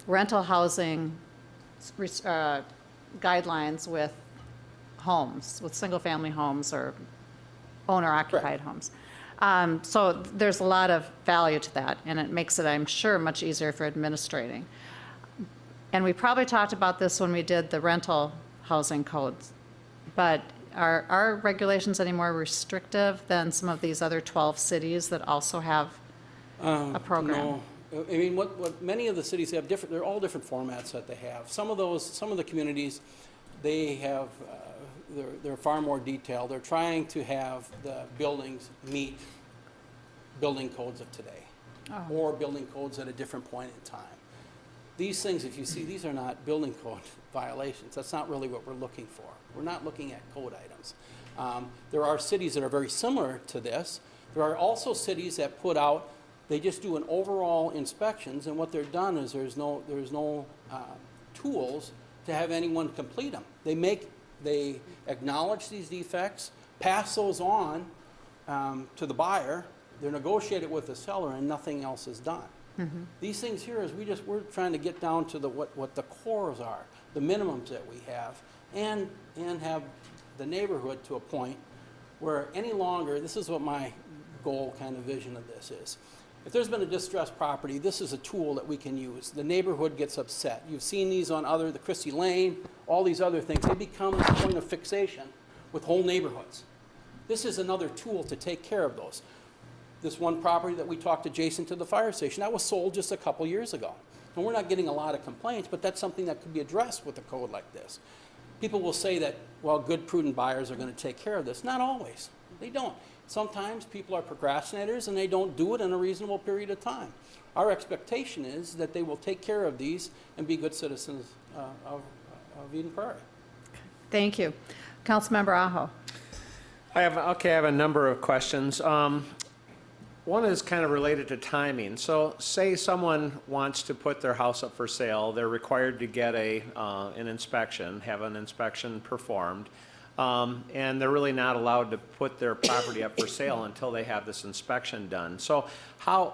rental housing guidelines with homes, with single-family homes or owner-occupied homes. So there's a lot of value to that, and it makes it, I'm sure, much easier for administrating. And we probably talked about this when we did the rental housing codes, but are our regulations any more restrictive than some of these other 12 cities that also have a program? No. I mean, what many of the cities have different, they're all different formats that they have. Some of the communities, they have, they're far more detailed. They're trying to have the buildings meet building codes of today, or building codes at a different point in time. These things, if you see, these are not building code violations. That's not really what we're looking for. We're not looking at code items. There are cities that are very similar to this. There are also cities that put out, they just do an overall inspections, and what they're done is there's no tools to have anyone complete them. They acknowledge these defects, pass those on to the buyer, they're negotiated with the seller, and nothing else is done. These things here is we're trying to get down to what the cores are, the minimums that we have, and have the neighborhood to a point where any longer, this is what my goal kind of vision of this is. If there's been a distressed property, this is a tool that we can use. The neighborhood gets upset. You've seen these on the Christie Lane, all these other things. They become a point of fixation with whole neighborhoods. This is another tool to take care of those. This one property that we talked adjacent to the fire station, that was sold just a couple years ago. And we're not getting a lot of complaints, but that's something that could be addressed with a code like this. People will say that, well, good, prudent buyers are going to take care of this. Not always. They don't. Sometimes people are procrastinators and they don't do it in a reasonable period of time. Our expectation is that they will take care of these and be good citizens of Eden Prairie. Thank you. Councilmember Aho. I have a number of questions. One is kind of related to timing. So say someone wants to put their house up for sale, they're required to get an inspection, have an inspection performed, and they're really not allowed to put their property up for sale until they have this inspection done. So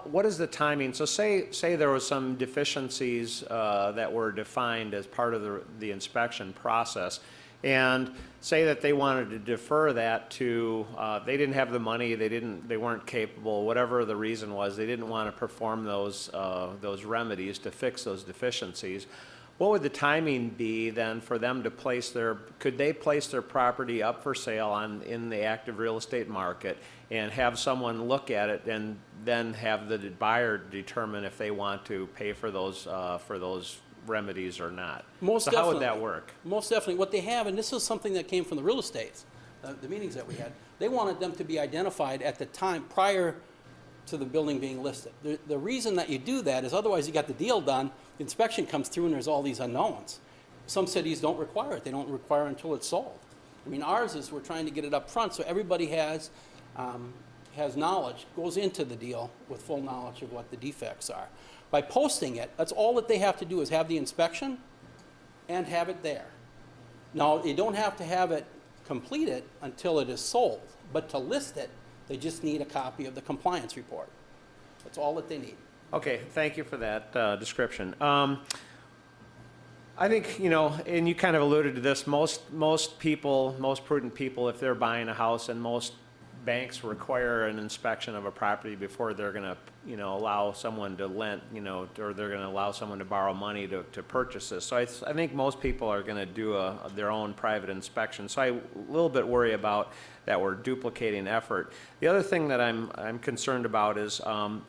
what is the timing? So say there was some deficiencies that were defined as part of the inspection process, and say that they wanted to defer that to, they didn't have the money, they weren't capable, whatever the reason was, they didn't want to perform those remedies to fix those deficiencies. What would the timing be then for them to could they place their property up for sale in the active real estate market and have someone look at it and then have the buyer determine if they want to pay for those remedies or not? Most so definitely. How would that work? Most definitely. What they have, and this is something that came from the real estates, the meetings that we had, they wanted them to be identified at the time prior to the building being listed. The reason that you do that is otherwise you got the deal done, the inspection comes through and there's all these unknowns. Some cities don't require it. They don't require it until it's sold. I mean, ours is we're trying to get it up front so everybody has knowledge, goes into the deal with full knowledge of what the defects are. By posting it, that's all that they have to do is have the inspection and have it there. Now, you don't have to have it completed until it is sold, but to list it, they just need a copy of the compliance report. That's all that they need. Okay, thank you for that description. I think, and you kind of alluded to this, most prudent people, if they're buying a house, and most banks require an inspection of a property before they're going to, allow someone to lend, or they're going to allow someone to borrow money to purchase this. So I think most people are going to do their own private inspection. So I a little bit worry about that we're duplicating effort. The other thing that I'm concerned about is I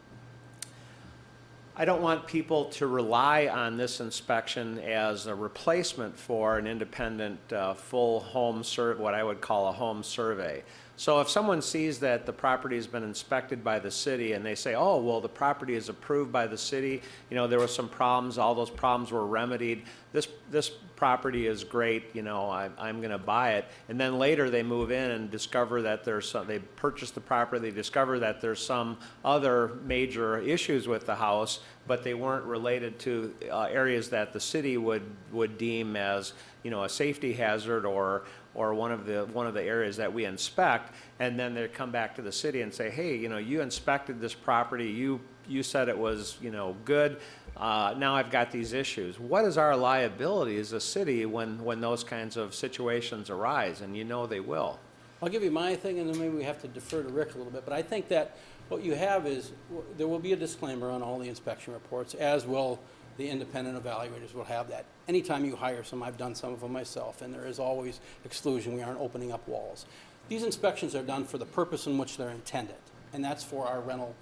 don't want people to rely on this inspection as a replacement for an independent full home what I would call a home survey. So if someone sees that the property has been inspected by the city and they say, oh, well, the property is approved by the city, there were some problems, all those problems were remedied, this property is great, I'm going to buy it. And then later they move in and discover that they purchase the property, they discover that there's some other major issues with the house, but they weren't related to areas that the city would deem as, a safety hazard or one of the areas that we inspect, and then they come back to the city and say, hey, you inspected this property, you said it was, good, now I've got these issues. What is our liability as a city when those kinds of situations arise, and they will? I'll give you my thing, and then maybe we have to defer to Rick a little bit, but I think that what you have is, there will be a disclaimer on all the inspection reports, as will the independent evaluators will have that. Anytime you hire some, I've done some of them myself, and there is always exclusion. We aren't opening up walls. These inspections are done for the purpose in which they're intended, and that's for our rental,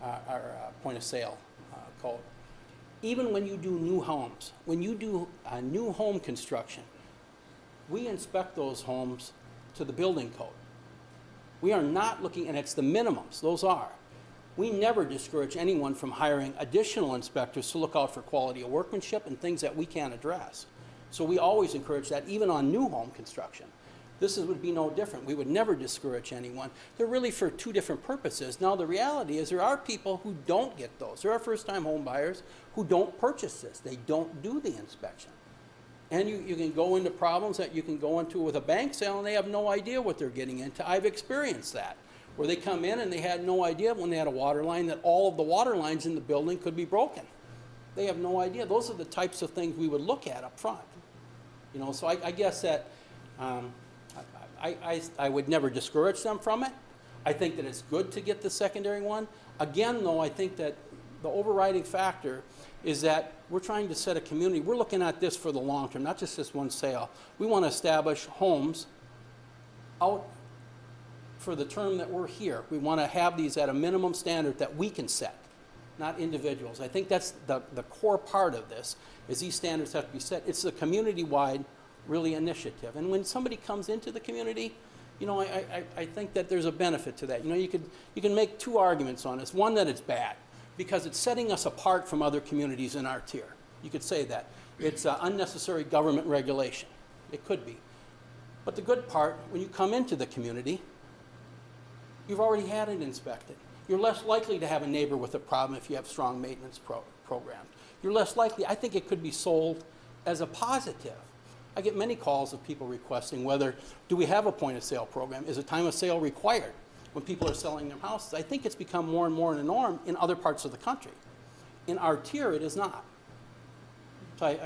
our point of sale code. Even when you do new homes, when you do a new home construction, we inspect those homes to the building code. We are not looking, and it's the minimums, those are. We never discourage anyone from hiring additional inspectors to look out for quality of workmanship and things that we can't address. So we always encourage that, even on new home construction. This would be no different. We would never discourage anyone. They're really for two different purposes. Now, the reality is there are people who don't get those. There are first-time home buyers who don't purchase this. They don't do the inspection. And you can go into problems that you can go into with a bank sale, and they have no idea what they're getting into. I've experienced that, where they come in and they had no idea when they had a water line that all of the water lines in the building could be broken. They have no idea. Those are the types of things we would look at up front. So I guess that I would never discourage them from it. I think that it's good to get the secondary one. Again, though, I think that the overriding factor is that we're trying to set a community. We're looking at this for the long term, not just this one sale. We want to establish homes out for the term that we're here. We want to have these at a minimum standard that we can set, not individuals. I think that's the core part of this, is these standards have to be set. It's a community-wide, really, initiative. And when somebody comes into the community, I think that there's a benefit to that. You can make two arguments on this. One, that it's bad, because it's setting us apart from other communities in our tier. You could say that. It's unnecessary government regulation. It could be. But the good part, when you come into the community, you've already had it inspected. You're less likely to have a neighbor with a problem if you have strong maintenance programs. You're less likely, I think it could be sold as a positive. I get many calls of people requesting do we have a point of sale program? Is a time of sale required when people are selling their houses? I think it's become more and more a norm in other parts of the country. In our tier, it is not. So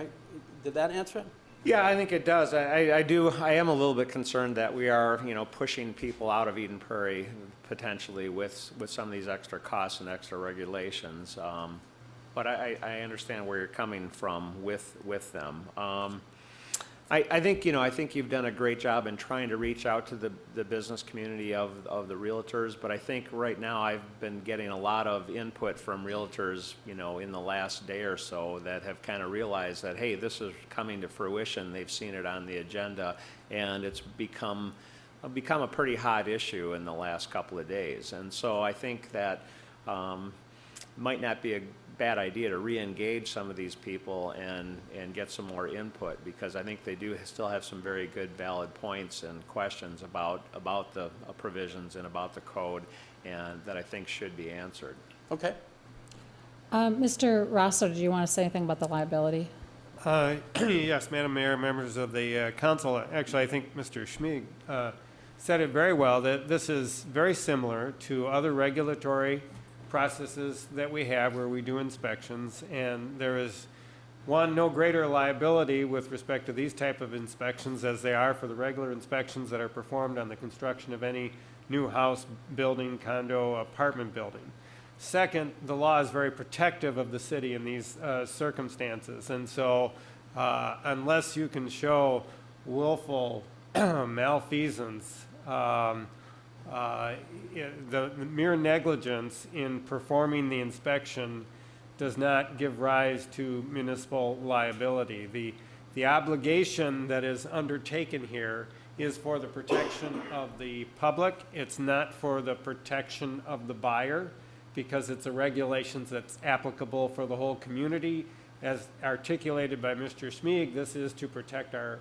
did that answer it? Yeah, I think it does. I am a little bit concerned that we are, pushing people out of Eden Prairie potentially with some of these extra costs and extra regulations. But I understand where you're coming from with them. I think you've done a great job in trying to reach out to the business community of the realtors, but I think right now I've been getting a lot of input from realtors, in the last day or so that have kind of realized that, hey, this is coming to fruition. They've seen it on the agenda, and it's become a pretty hot issue in the last couple of days. And so I think that might not be a bad idea to re-engage some of these people and get some more input, because I think they do still have some very good valid points and questions about the provisions and about the code, and that I think should be answered. Okay. Mr. Rosso, do you want to say anything about the liability? Yes, Madam Mayor, members of the council. Actually, I think Mr. Schmieg said it very well, that this is very similar to other regulatory processes that we have where we do inspections, and there is no greater liability with respect to these type of inspections as they are for the regular inspections that are performed on the construction of any new house, building, condo, apartment building. Second, the law is very protective of the city in these circumstances, and so unless you can show willful malfeasance, the mere negligence in performing the inspection does not give rise to municipal liability. The obligation that is undertaken here is for the protection of the public. It's not for the protection of the buyer, because it's a regulation that's applicable for the whole community. As articulated by Mr. Schmieg, this is to protect our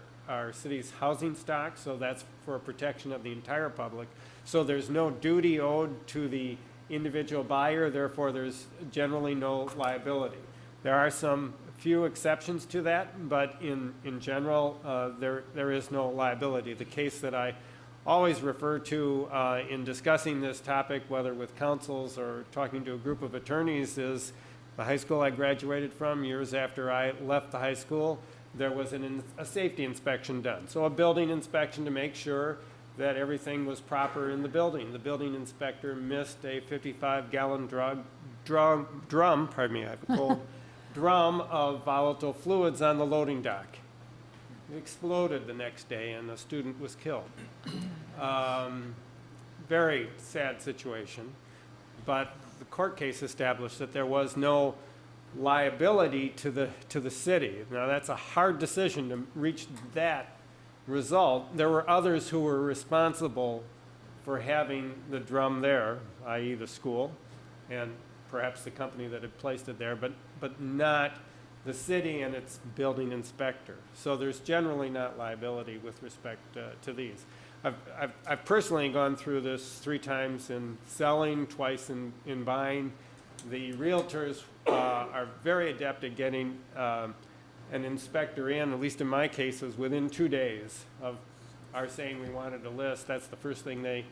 city's housing stock, so that's for protection of the entire public. So there's no duty owed to the individual buyer, therefore there's generally no liability. There are some few exceptions to that, but in general, there is no liability. The case that I always refer to in discussing this topic, whether with councils or talking to a group of attorneys, is the high school I graduated from. Years after I left the high school, there was a safety inspection done. So a building inspection to make sure that everything was proper in the building. The building inspector missed a 55-gallon drum, pardon me, I have a cold, drum of volatile fluids on the loading dock. It exploded the next day and a student was killed. Very sad situation, but the court case established that there was no liability to the city. Now that's a hard decision to reach that result. There were others who were responsible for having the drum there, i.e. the school and perhaps the company that had placed it there, but not the city and its building inspector. So there's generally not liability with respect to these. I've personally gone through this 3 times in selling, twice in buying. The realtors are very adept at getting an inspector in, at least in my cases, within 2 days of our saying we wanted to list. That's the first thing they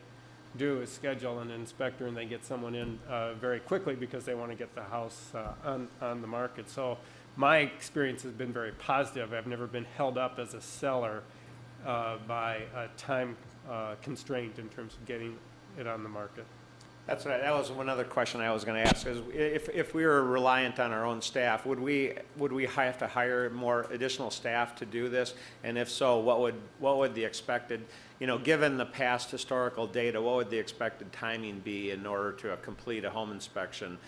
do, is schedule an inspector, and they get someone in very quickly because they want to get the house on the market. So my experience has been very positive. I've never been held up as a seller by a time constraint in terms of getting it on the market. That was one other question I was going to ask. Is if we were reliant on our own staff, would we have to hire more additional staff to do this? And if so, what would the expected, given the past historical data, what would the expected timing be in order to complete a home inspection,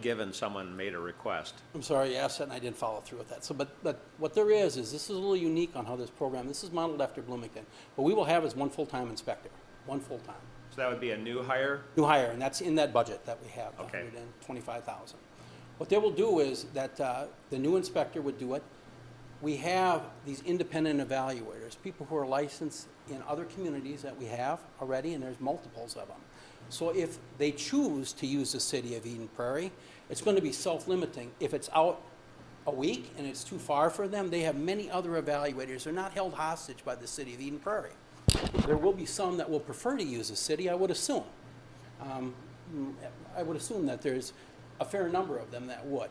given someone made a request? I'm sorry you asked that and I didn't follow through with that. So, but what there is this is a little unique on how this program, this is modeled after Bloomington. What we will have is one full-time inspector, one full-time. So that would be a new hire? New hire, and that's in that budget that we have, Okay. $125,000. What they will do is that the new inspector would do it. We have these independent evaluators, people who are licensed in other communities that we have already, and there's multiples of them. So if they choose to use the city of Eden Prairie, it's going to be self-limiting. If it's out a week and it's too far for them, they have many other evaluators. They're not held hostage by the city of Eden Prairie. There will be some that will prefer to use the city, I would assume. I would assume that there's a fair number of them that would.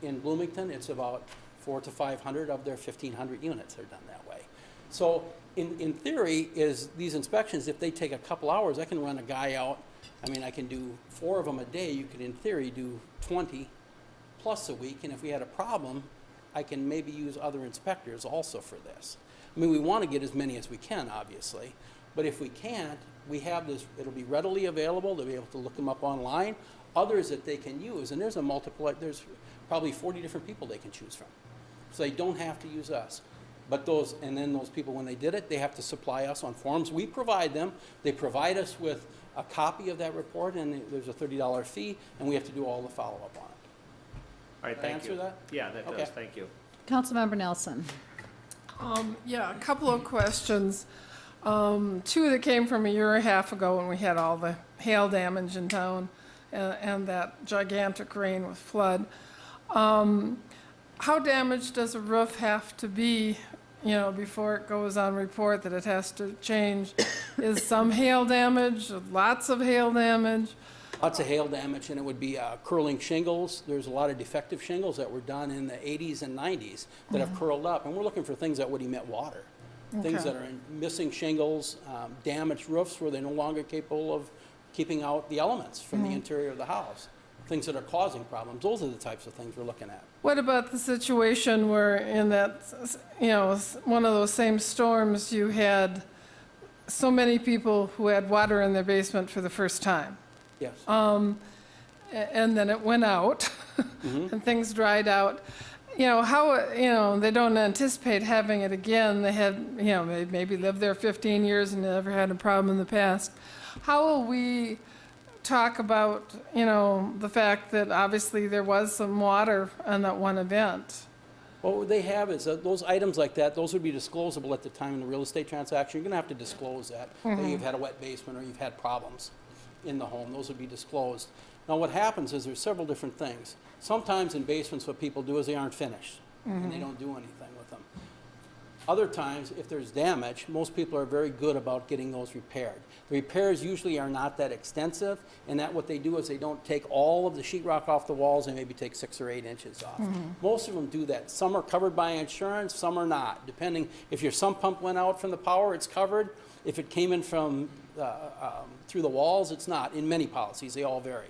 In Bloomington, it's about 400 to 500 of their 1,500 units are done that way. So in theory, is these inspections, if they take a couple hours, I can run a guy out. I mean, I can do 4 of them a day. You could, in theory, do 20 plus a week. And if we had a problem, I can maybe use other inspectors also for this. I mean, we want to get as many as we can, obviously. But if we can't, we have this, it'll be readily available. They'll be able to look them up online. Others that they can use, and there's there's probably 40 different people they can choose from. So they don't have to use us. But those people, when they did it, they have to supply us on forms. We provide them. They provide us with a copy of that report, and there's a $30 fee, and we have to do all the follow-up on it. All right, thank you. Answer that? Yeah, that Okay. does, thank you. Councilmember Nelson. Yeah, a couple of questions. 2 that came from a year and a half ago when we had all the hail damage in town and that gigantic rain with flood. How damaged does a roof have to be, before it goes on report that it has to change? Is some hail damage, lots of hail damage? Lots of hail damage, and it would be curling shingles. There's a lot of defective shingles that were done in the 80s and 90s that have curled up, and we're looking for things that would emit water. Things Okay. that are missing shingles, damaged roofs where they're no longer capable of keeping out the elements from the interior of the house. Things that are causing problems. Those are the types of things we're looking at. What about the situation where in that, one of those same storms, you had so many people who had water in their basement for the first time? Yes. And then it went out and things dried out. They don't anticipate having it again. They had, they maybe lived there 15 years and never had a problem in the past. How will we talk about, the fact that obviously there was some water on that one event? Well, what they have is those items like that, those would be disclosable at the time in the real estate transaction. You're going to have to disclose that you've had a wet basement or you've had problems in the home. Those would be disclosed. Now, what happens is there's several different things. Sometimes in basements, what people do is they aren't finished and they don't do anything with them. Other times, if there's damage, most people are very good about getting those repaired. The repairs usually are not that extensive, and that what they do is they don't take all of the sheetrock off the walls, they maybe take 6 or 8 inches off. Most of them do that. Some are covered by insurance, some are not, depending. If your sump pump went out from the power, it's covered. If it came in from through the walls, it's not. In many policies, they all vary.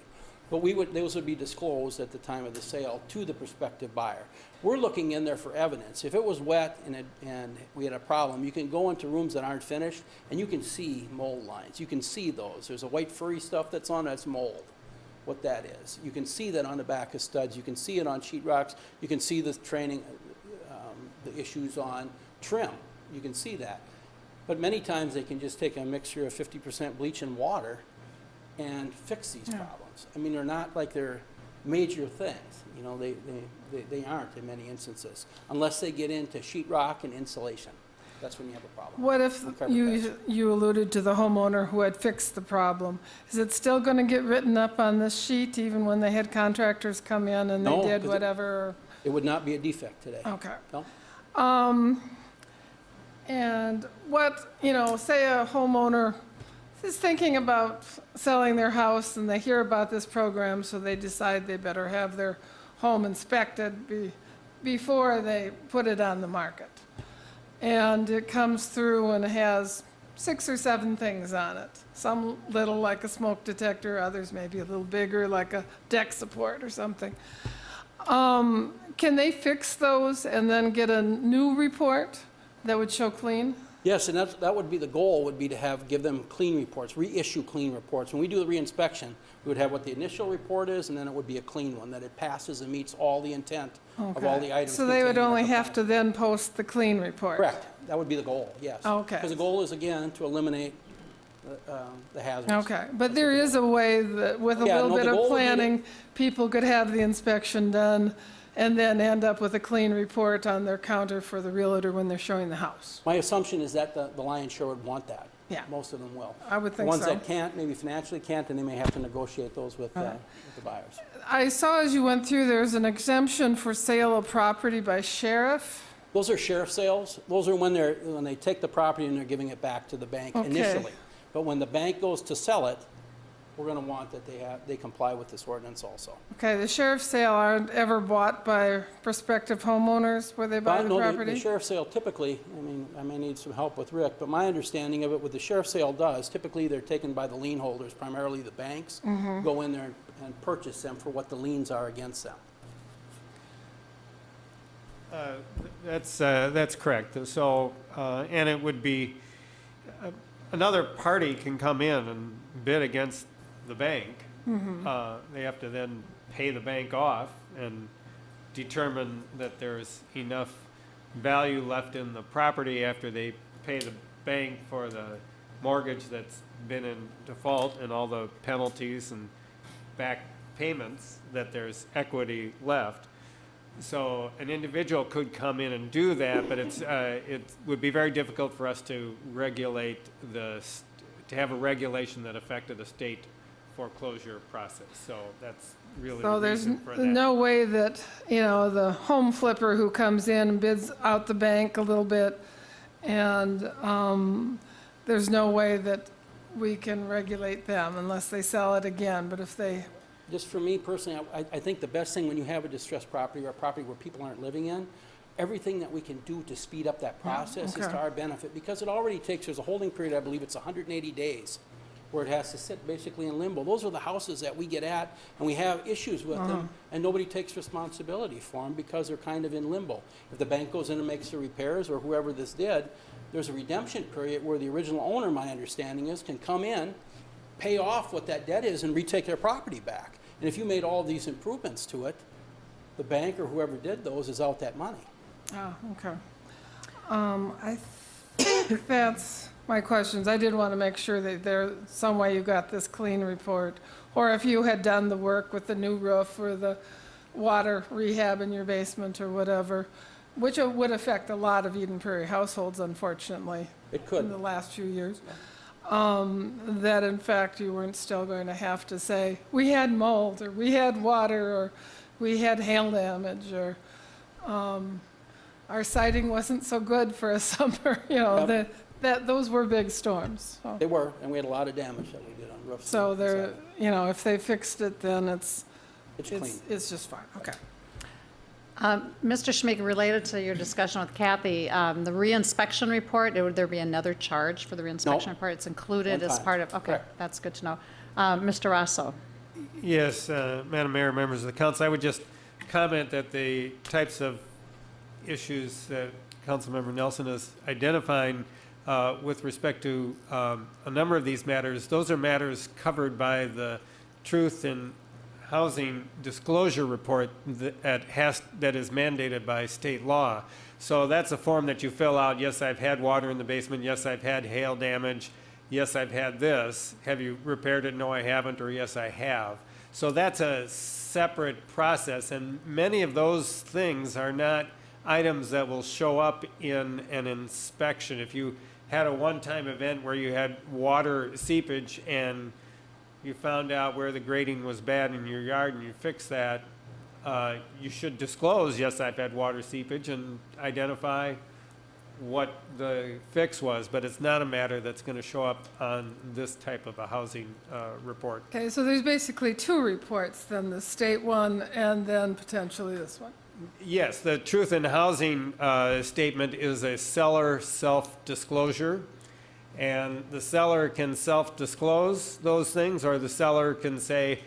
But those would be disclosed at the time of the sale to the prospective buyer. We're looking in there for evidence. If it was wet and we had a problem, you can go into rooms that aren't finished and you can see mold lines. You can see those. There's a white furry stuff that's on that's mold, what that is. You can see that on the back of studs. You can see it on sheetrocks. You can see the the issues on trim. You can see that. But many times they can just take a mixture of 50% bleach and water and fix these problems. I mean, they're not like they're major things. They aren't in many instances, unless they get into sheetrock and insulation. That's when you have a problem. What if you alluded to the homeowner who had fixed the problem? Is it still going to get written up on this sheet even when they had contractors come in and they did whatever? It would not be a defect today. Okay. No? And what, say a homeowner is thinking about selling their house and they hear about this program, so they decide they better have their home inspected before they put it on the market. And it comes through and it has 6 or 7 things on it. Some little like a smoke detector, others maybe a little bigger like a deck support or something. Can they fix those and then get a new report that would show clean? Yes, and that would be the goal, would be to give them clean reports, reissue clean reports. When we do the reinspection, we would have what the initial report is, and then it would be a clean one, that it passes and meets all the intent of all the items. So they would contained in only the have to then post the clean report? Correct. That would be the goal, yes. Okay. Because the goal is, again, to eliminate the hazards. Okay, but there is a way that with a little bit of planning, people could have the inspection done and then end up with a clean report on their counter for the realtor when they're showing the house. My assumption is that the lion's share would want that, Yeah. Most of them will. I would The think ones so. that can't, maybe financially can't, and they may have to negotiate those with the buyers. I saw as you went through, there's an exemption for sale of property by sheriff. Those are sheriff sales. Those are when they take the property and they're giving it back to the bank Okay. initially. But when the bank goes to sell it, we're going to want that they comply with this ordinance also. Okay, the sheriff's sale aren't ever bought by prospective homeowners where they buy But the no, property? the sheriff's sale typically, I mean, I may need some help with Rick, but my understanding of it, what the sheriff's sale does, typically they're taken by the lien holders, primarily the banks, Mhm. go in there and purchase them for what the liens are against them. That's correct. So, and it would be, another party can come in and bid against the bank. Mhm. They have to then pay the bank off and determine that there's enough value left in the property after they pay the bank for the mortgage that's been in default and all the penalties and back payments, that there's equity left. So an individual could come in and do that, but it would be very difficult for us to regulate to have a regulation that affected the state foreclosure process. So that's really So the there's reason for that. no way that, the home flipper who comes in and bids out the bank a little bit, and there's no way that we can regulate them unless they sell it again, but if they, Just for me personally, I think the best thing when you have a distressed property or a property where people aren't living in, everything that we can do to speed up that process is okay. to our benefit, because it already takes, there's a holding period, I believe it's 180 days, where it has to sit basically in limbo. Those are the houses that we get at, and we have issues with them, and nobody takes responsibility for them because they're kind of in limbo. If the bank goes in and makes the repairs, or whoever this did, there's a redemption period where the original owner, my understanding is, can come in, pay off what that debt is, and retake their property back. And if you made all these improvements to it, the bank or whoever did those is out that money. oh, okay. I think that's my questions. I did want to make sure that there's some way you got this clean report, or if you had done the work with the new roof or the water rehab in your basement or whatever, which would affect a lot of Eden Prairie households, unfortunately. It could. In the last few years. That in fact you weren't still going to have to say, we had mold, or we had water, or we had hail damage, or our siding wasn't so good for a summer, Yep. those were big storms. So, They were, and we had a lot of damage that we did on roofs. so and they're, siding. if they fixed it, then It's clean. it's just fine, okay. Mr. Schmick, related to your discussion with Kathy, the reinspection report, would there be another charge for the reinspection No. report? It's included One as time. part of, okay, Correct. that's good to know. Mr. Rosso? Yes, Madam Mayor, members of the council, I would just comment that the types of issues that Councilmember Nelson is identifying with respect to a number of these matters, those are matters covered by the Truth in Housing Disclosure Report that is mandated by state law. So that's a form that you fill out. Yes, I've had water in the basement. Yes, I've had hail damage. Yes, I've had this. Have you repaired it? No, I haven't. Or yes, I have. So that's a separate process. And many of those things are not items that will show up in an inspection. If you had a one-time event where you had water seepage and you found out where the grading was bad in your yard and you fixed that, you should disclose, yes, I've had water seepage, and identify what the fix was, but it's not a matter that's going to show up on this type of a housing report. Okay, so there's basically two reports, then the state one and then potentially this one. Yes, the Truth in Housing statement is a seller self-disclosure, and the seller can self-disclose those things, or the seller can say,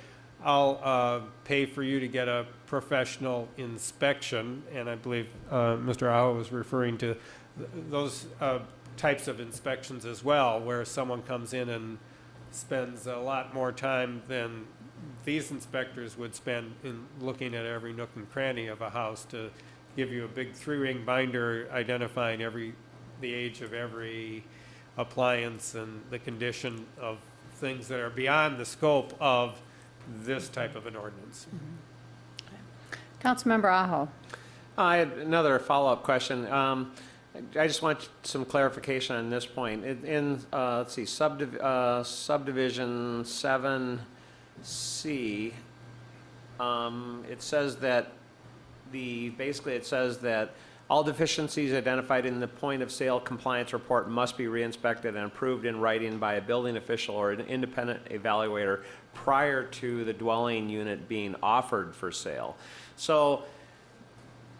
I'll pay for you to get a professional inspection, and I believe Mr. Aho was referring to those types of inspections as well, where someone comes in and spends a lot more time than these inspectors would spend in looking at every nook and cranny of a house to give you a big 3-ring binder identifying the age of every appliance and the condition of things that are beyond the scope of this type of an ordinance. Councilmember Aho? I had another follow-up question. I just want some clarification on this point. Let's see, subdivision 7C, it says that basically it says that all deficiencies identified in the point of sale compliance report must be re-inspected and approved in writing by a building official or an independent evaluator prior to the dwelling unit being offered for sale. So,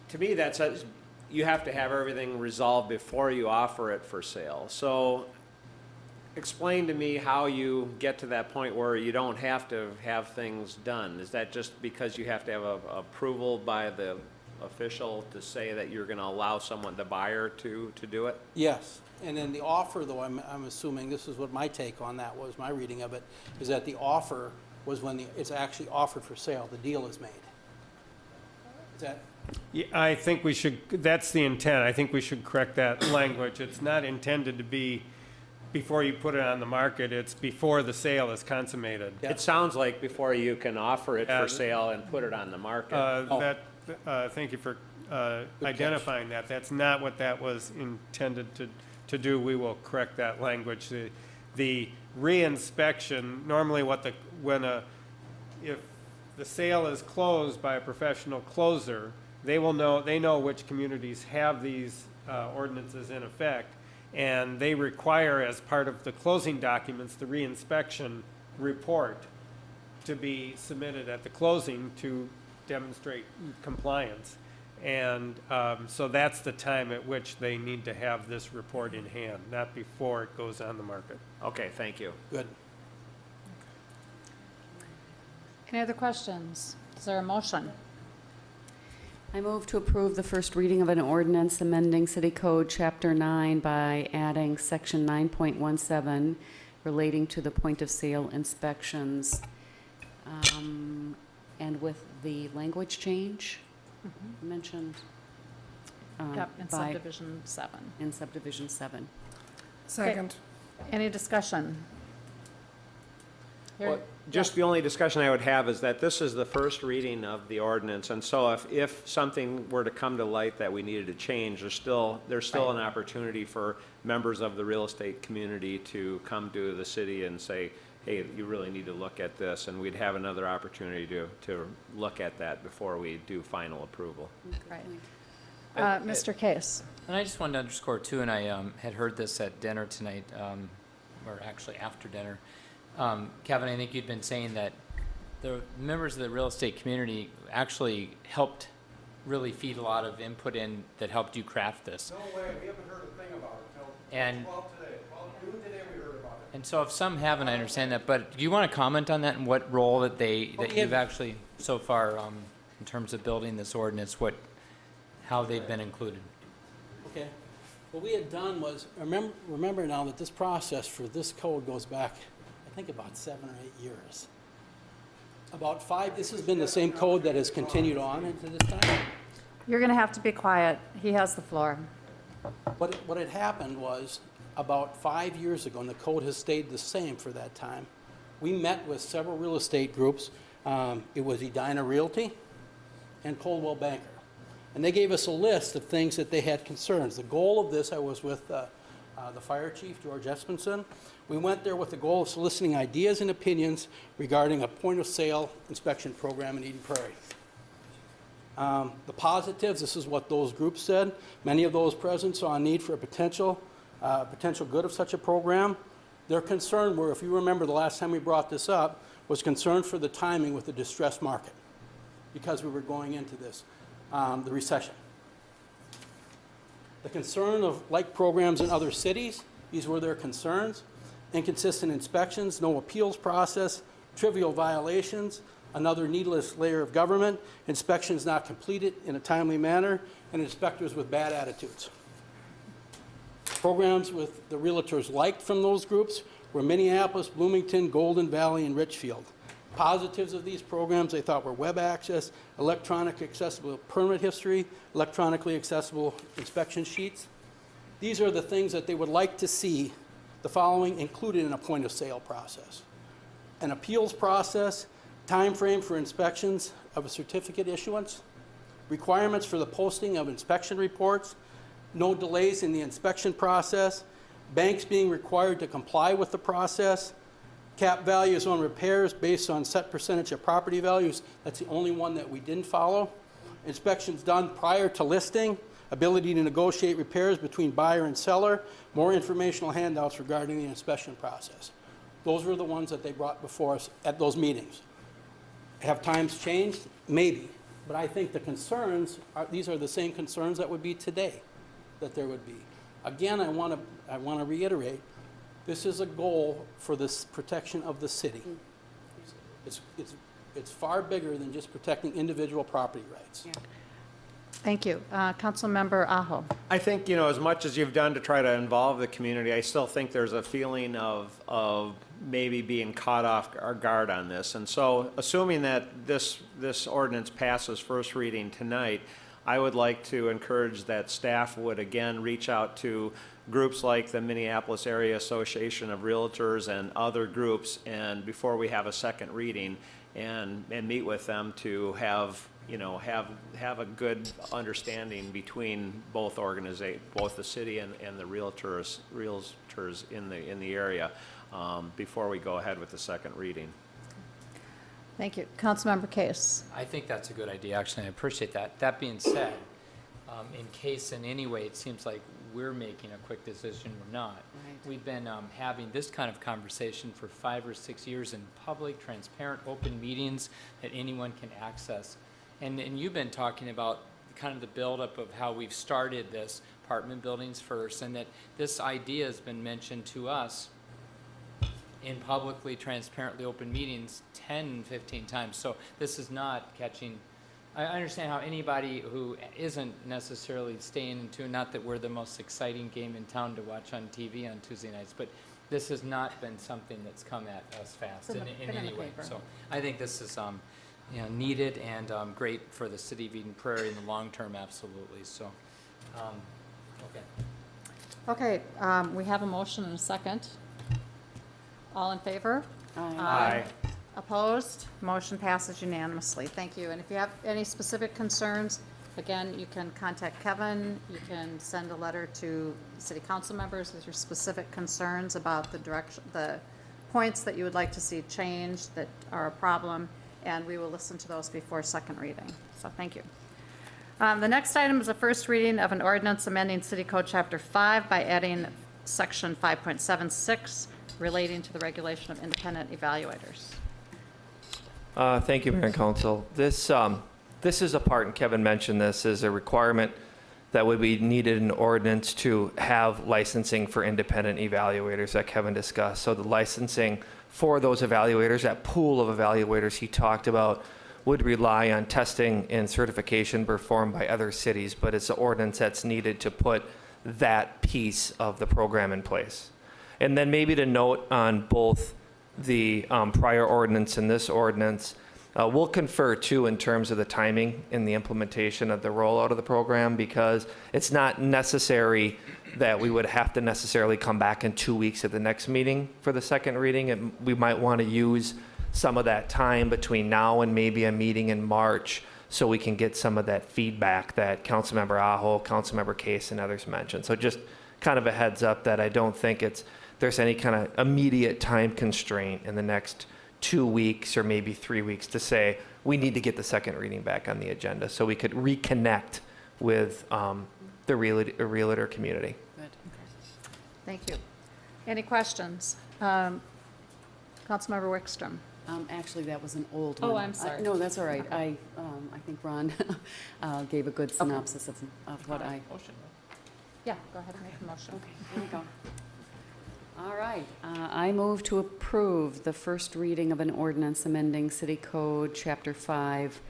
to me, that says you have to have everything resolved before you offer it for sale. So, explain to me how you get to that point where you don't have to have things done. Is that just because you have to have approval by the official to say that you're going to allow someone, the buyer, to do it? Yes, and then the offer, though, I'm assuming, this is what my take on that was, my reading of it, is that the offer was when it's actually offered for sale, the deal is made. Is that? Yeah, I think we should, that's the intent. I think we should correct that language. It's not intended to be before you put it on the market, it's before the sale is consummated. It sounds like before you can offer it for sale and put it on the market. Thank you for identifying that. That's not what that was intended to do. We will correct that language. The re-inspection, normally if the sale is closed by a professional closer, they know which communities have these ordinances in effect, and they require, as part of the closing documents, the re-inspection report to be submitted at the closing to demonstrate compliance. And so that's the time at which they need to have this report in hand, not before it goes on the market. Okay, thank you. Good. Any other questions? Is there a motion? I move to approve the first reading of an ordinance amending City Code Chapter 9 by adding Section 9.17 relating to the point of sale inspections, and with the language change mentioned. Yep, in by- subdivision 7. In subdivision 7. Second. Any discussion? Here- Well, just the only discussion I would have is that this is the first reading of the ordinance, and so if something were to come to light that we needed to change, there's still an opportunity for members of the real estate community to come to the city and say, hey, you really need to look at this, and we'd have another opportunity to look at that before we do final approval. Right. Mr. Case. And I just wanted to underscore too, and I had heard this at dinner tonight, or actually after dinner. Kevin, I think you'd been saying that the members of the real estate community actually helped really feed a lot of input in that helped you craft this. No way, we haven't heard a thing about it till And 12 today. 12 noon today we heard about it. And so if some haven't, I understand that, but do you want to comment on that and what role that you've actually so far in terms of building this ordinance, how they've been included? Okay. What we had done was, remember now that this process for this code goes back, I think, about 7 or 8 years. About 5, this has been the same code that has continued on into this time. You're going to have to be quiet. He has the floor. What had happened was, about 5 years ago, and the code has stayed the same for that time, we met with several real estate groups. It was Edina Realty and Coldwell Banker. And they gave us a list of things that they had concerns. The goal of this, I was with the fire chief, George Espenson. We went there with the goal of soliciting ideas and opinions regarding a point-of-sale inspection program in Eden Prairie. The positives, this is what those groups said. Many of those present saw a need for a potential good of such a program. Their concern were, if you remember the last time we brought this up, was concern for the timing with the distressed market because we were going into this, the recession. The concern of like programs in other cities, these were their concerns. Inconsistent inspections, no appeals process, trivial violations, another needless layer of government, inspections not completed in a timely manner, and inspectors with bad attitudes. Programs with the realtors liked from those groups were Minneapolis, Bloomington, Golden Valley, and Richfield. Positives of these programs they thought were web access, electronic accessible permit history, electronically accessible inspection sheets. These are the things that they would like to see the following included in a point of sale process. An appeals process, time frame for inspections of a certificate issuance, requirements for the posting of inspection reports, no delays in the inspection process, banks being required to comply with the process, cap values on repairs based on set percentage of property values. That's the only one that we didn't follow. Inspections done prior to listing, ability to negotiate repairs between buyer and seller, more informational handouts regarding the inspection process. Those were the ones that they brought before us at those meetings. Have times changed? Maybe. But I think the concerns, these are the same concerns that would be today, that there would be. Again, I want to reiterate, this is a goal for this protection of the city. It's far bigger than just protecting individual property rights. Yeah. Thank you. Councilmember Aho. I think, you know, as much as you've done to try to involve the community, I still think there's a feeling of maybe being caught off our guard on this. And so, assuming that this ordinance passes first reading tonight, I would like to encourage that staff would again reach out to groups like the Minneapolis Area Association of Realtors and other groups, and before we have a second reading, and meet with them to have a good understanding between both both the city and the realtors in the area before we go ahead with the second reading. Thank you. Councilmember Case. I think that's a good idea, actually. I appreciate that. That being said, in case in any way it seems like we're making a quick decision, we're not. Right. We've been having this kind of conversation for 5 or 6 years in public, transparent, open meetings that anyone can access. And you've been talking about kind of the buildup of how we've started this, apartment buildings first, and that this idea has been mentioned to us in publicly, transparently open meetings 10, 15 times. So this is not catching. I understand how anybody who isn't necessarily staying in tune, not that we're the most exciting game in town to watch on TV on Tuesday nights, but this has not been something that's come at us fast in any way. So I think this is needed and great for the city of Eden Prairie in the long term, absolutely. So, Okay, we have a motion and a second. All in favor? Aye. Opposed? Motion passes unanimously. Thank you. And if you have any specific concerns, again, you can contact Kevin. You can send a letter to city council members with your specific concerns about the points that you would like to see changed that are a problem, and we will listen to those before second reading. So thank you. The next item is a first reading of an ordinance amending City Code Chapter 5 by adding Section 5.76 relating to the regulation of independent evaluators. Thank you, Mayor and Council. This is a part, and Kevin mentioned this, is a requirement that would be needed in ordinance to have licensing for independent evaluators that Kevin discussed. So the licensing for those evaluators, that pool of evaluators he talked about, would rely on testing and certification performed by other cities, but it's an ordinance that's needed to put that piece of the program in place. And then maybe to note on both the prior ordinance and this ordinance, we'll confer too in terms of the timing and the implementation of the rollout of the program, because it's not necessary that we would have to necessarily come back in 2 weeks at the next meeting for the second reading. And we might want to use some of that time between now and maybe a meeting in March so we can get some of that feedback that Councilmember Aho, Councilmember Case, and others mentioned. So just kind of a heads up that I don't think there's any kind of immediate time constraint in the next 2 weeks or maybe 3 weeks to say we need to get the second reading back on the agenda so we could reconnect with the realtor community. Good. Thank you. Any questions? Councilmember Wickstrom. Actually, that was an old Oh, one. I'm sorry. No, that's all right. Okay. I think Ron gave a good synopsis of what I. Motion. Yeah, go ahead and make the motion. Okay, here we go. All right. I move to approve the first reading of an ordinance amending City Code Chapter 5.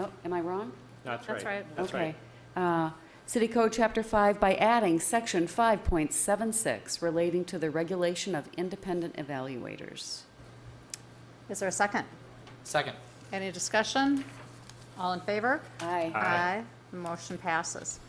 Oh, am I wrong? That's That's right. That's Okay. right. City Code Chapter 5 by adding Section 5.76 relating to the regulation of independent evaluators. Is there a second? Second. Any discussion? All in favor? Aye. Aye. The motion passes.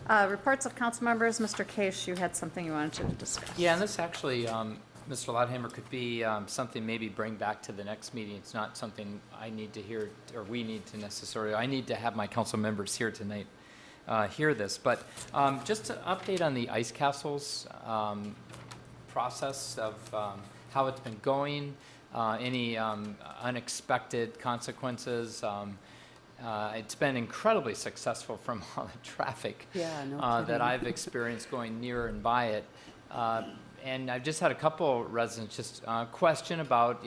Reports of council members. Mr. Case, you had something you wanted to discuss. Yeah, and this actually, Mr. Loudhammer, could be something maybe bring back to the next meeting. It's not something I need to hear or we need to necessarily. I need to have my council members here tonight hear this. But just to update on the ice castles process of how it's been going, any unexpected consequences. It's been incredibly successful from all the traffic that I've experienced going near and by it. And I've just had a couple residents just question about,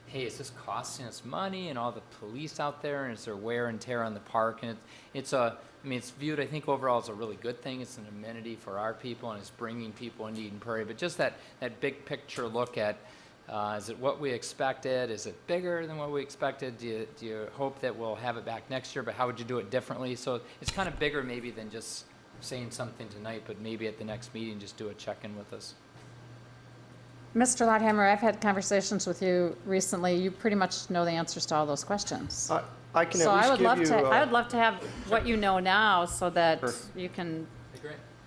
hey, is this costing us money and all the police out there, and is there wear and tear on the park? And it's viewed, I think, overall as a really good thing. It's an amenity for our people, and it's bringing people into Eden Prairie. But just that big picture look at, is it what we expected? Is it bigger than what we expected? Do you hope that we'll have it back next year, but how would you do it differently? So it's kind of bigger maybe than just saying something tonight, but maybe at the next meeting just do a check-in with us. Mr. Lotthammer, I've had conversations with you recently. You pretty much know the answers to all those questions. I can So at least I would give love you, to. I would love to have what you know now, so that Sure. you can,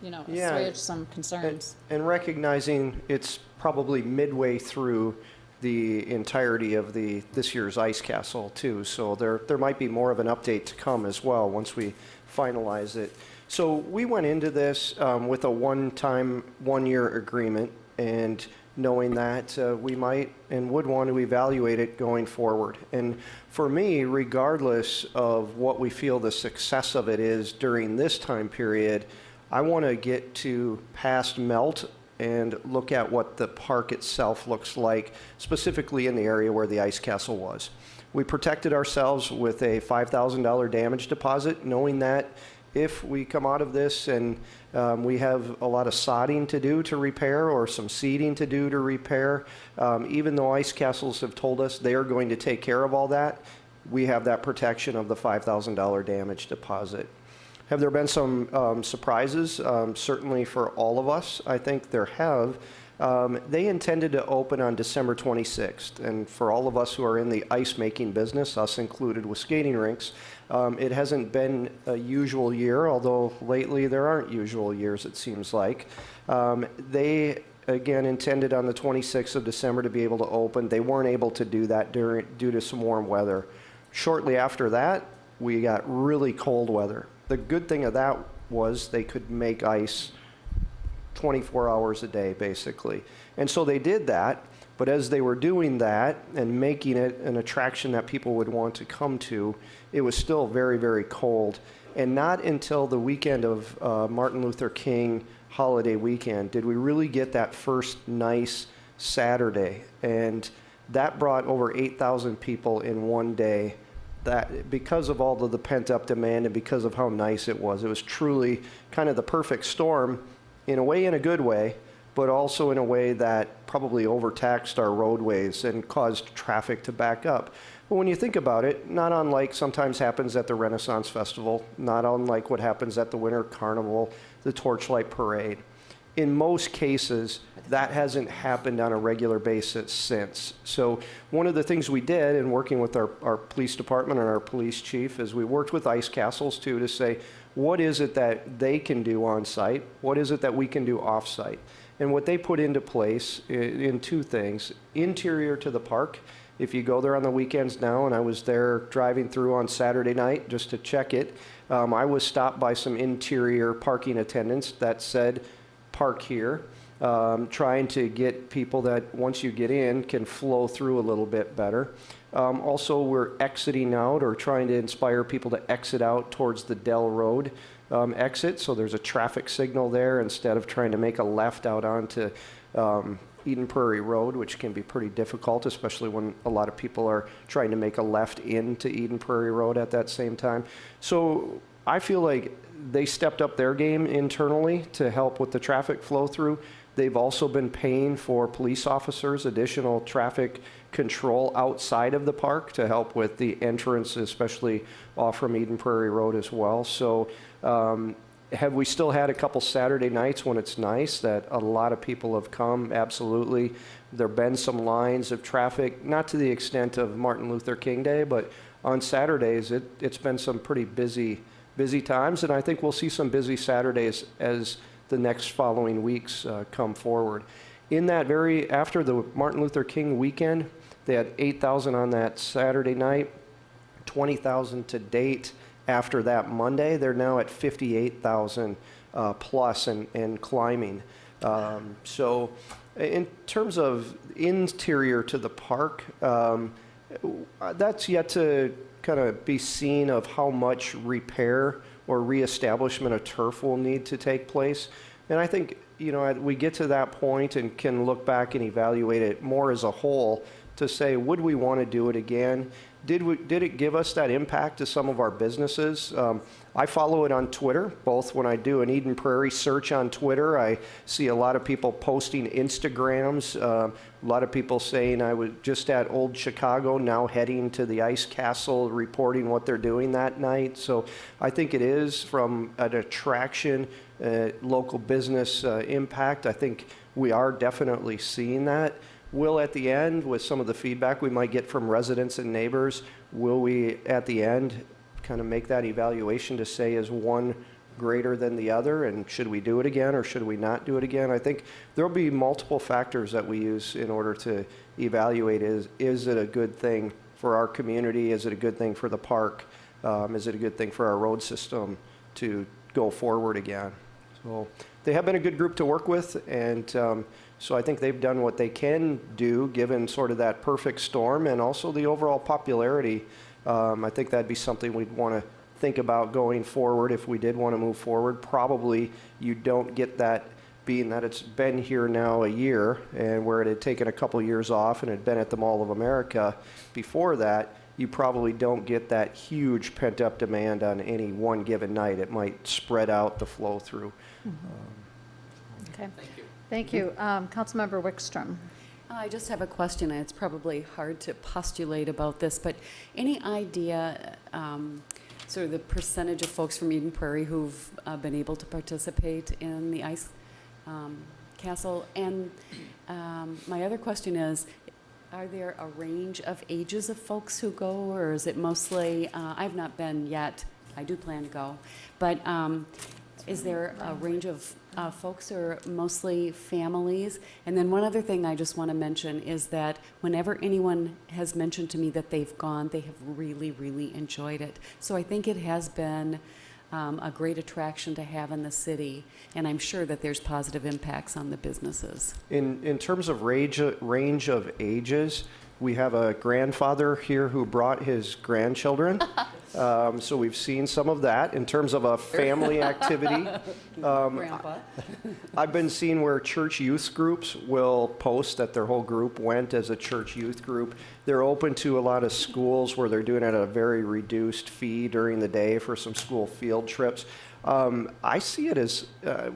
Yeah. assuage some concerns. And recognizing it's probably midway through the entirety of this year's ice castle too, so there might be more of an update to come as well once we finalize it. So we went into this with a one-time, one-year agreement, and knowing that we might and would want to evaluate it going forward. And for me, regardless of what we feel the success of it is during this time period, I want to get to past melt and look at what the park itself looks like, specifically in the area where the ice castle was. We protected ourselves with a $5,000 damage deposit, knowing that if we come out of this and we have a lot of sodding to do to repair or some seeding to do to repair, even though ice castles have told us they are going to take care of all that, we have that protection of the $5,000 damage deposit. Have there been some surprises? Certainly for all of us, I think there have. They intended to open on December 26th, and for all of us who are in the ice making business, us included with skating rinks, it hasn't been a usual year, although lately there aren't usual years, it seems like. They, again, intended on the 26th of December to be able to open. They weren't able to do that due to some warm weather. Shortly after that, we got really cold weather. The good thing of that was they could make ice 24 hours a day, basically. And so they did that, but as they were doing that and making it an attraction that people would want to come to, it was still very, very cold. And not until the weekend of Martin Luther King holiday weekend did we really get that first nice Saturday. And that brought over 8,000 people in one day. That because of all of the pent-up demand and because of how nice it was truly kind of the perfect storm, in a way, in a good way, but also in a way that probably overtaxed our roadways and caused traffic to back up. But when you think about it, not unlike sometimes happens at the Renaissance Festival, not unlike what happens at the Winter Carnival, the Torchlight Parade. In most cases, that hasn't happened on a regular basis since. So one of the things we did in working with our police department and our police chief is we worked with ice castles too to say, what is it that they can do on site? What is it that we can do off site? And what they put into place in two things: interior to the park. If you go there on the weekends now, and I was there driving through on Saturday night just to check it, I was stopped by some interior parking attendants that said, park here, trying to get people that once you get in can flow through a little bit better. Also, we're exiting out or trying to inspire people to exit out towards the Dell Road exit, so there's a traffic signal there instead of trying to make a left out onto Eden Prairie Road, which can be pretty difficult, especially when a lot of people are trying to make a left into Eden Prairie Road at that same time. So I feel like they stepped up their game internally to help with the traffic flow through. They've also been paying for police officers additional traffic control outside of the park to help with the entrance, especially off from Eden Prairie Road as well. So have we still had a couple Saturday nights when it's nice that a lot of people have come? Absolutely. There have been some lines of traffic, not to the extent of Martin Luther King Day, but on Saturdays it's been some pretty busy times, and I think we'll see some busy Saturdays as the next following weeks come forward. In that after the Martin Luther King weekend, they had 8,000 on that Saturday night, 20,000 to date after that Monday, they're now at 58,000 plus and climbing. So in terms of interior to the park, that's yet to kind of be seen of how much repair or reestablishment of turf will need to take place. And I think, you know, we get to that point and can look back and evaluate it more as a whole to say, would we want to do it again? Did it give us that impact to some of our businesses? I follow it on Twitter, both when I do an Eden Prairie search on Twitter. I see a lot of people posting Instagrams, a lot of people saying I was just at Old Chicago, now heading to the Ice Castle, reporting what they're doing that night. So I think it is from an attraction, local business impact. I think we are definitely seeing that. Will at the end, with some of the feedback we might get from residents and neighbors, will we at the end kind of make that evaluation to say, is one greater than the other, and should we do it again or should we not do it again? I think there'll be multiple factors that we use in order to evaluate, is it a good thing for our community? Is it a good thing for the park? Is it a good thing for our road system to go forward again? So they have been a good group to work with, and so I think they've done what they can do given sort of that perfect storm and also the overall popularity. I think that'd be something we'd want to think about going forward if we did want to move forward. Probably you don't get that, being that it's been here now a year, and where it had taken a couple years off and had been at the Mall of America before that, you probably don't get that huge pent-up demand on any one given night. It might spread out the flow through. Okay. Thank you. Councilmember Wickstrom. I just have a question, and it's probably hard to postulate about this, but any idea, sort of the percentage of folks from Eden Prairie who've been able to participate in the Ice Castle? And my other question is, are there a range of ages of folks who go, or is it mostly, I've not been yet, I do plan to go, but is there a range of folks, or mostly families? And then one other thing I just want to mention is that whenever anyone has mentioned to me that they've gone, they have really, really enjoyed it. So I think it has been a great attraction to have in the city, and I'm sure that there's positive impacts on the businesses. In terms of range of ages, we have a grandfather here who brought his grandchildren. So we've seen some of that in terms of a family activity. Grandpa. I've been seeing where church youth groups will post that their whole group went as a church youth group. They're open to a lot of schools where they're doing it at a very reduced fee during the day for some school field trips. I see it as,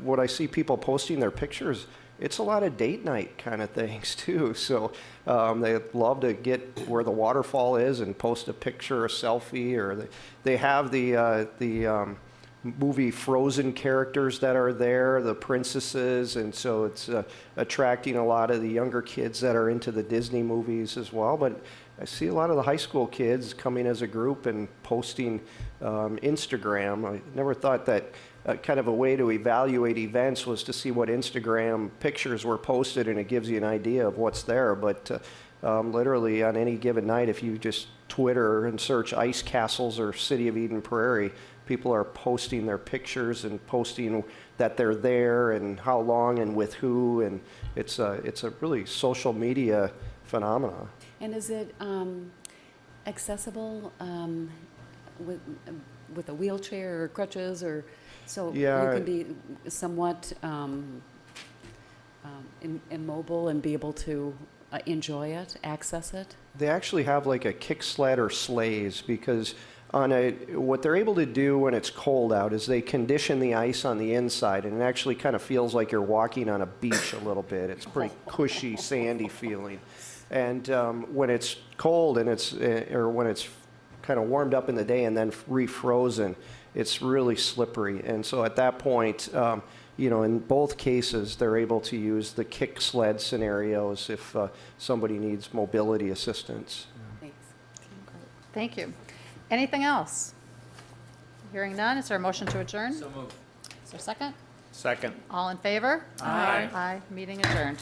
what I see people posting their pictures, it's a lot of date night kind of things too. So they love to get where the waterfall is and post a picture, a selfie, or they have the movie Frozen characters that are there, the princesses, and so it's attracting a lot of the younger kids that are into the Disney movies as well. But I see a lot of the high school kids coming as a group and posting Instagram. I never thought that kind of a way to evaluate events was to see what Instagram pictures were posted, and it gives you an idea of what's there. But literally on any given night, if you just Twitter and search Ice Castles or City of Eden Prairie, people are posting their pictures and posting that they're there and how long and with who, and it's a really social media phenomenon. And is it accessible with a wheelchair or crutches, or so Yeah. you can be somewhat immobile and be able to enjoy it, access it? They actually have like a kick sled or sleighs, because what they're able to do when it's cold out is they condition the ice on the inside, and it actually kind of feels like you're walking on a beach a little bit. It's pretty cushy, sandy feeling. And when it's cold and or when it's kind of warmed up in the day and then refrozen, it's really slippery. And so at that point, in both cases, they're able to use the kick sled scenarios if somebody needs mobility assistance. Thanks. Thank you. Anything else? Hearing none, is there a motion to adjourn? So moved. Is there a second? Second. All in favor? Aye. Aye. Meeting adjourned.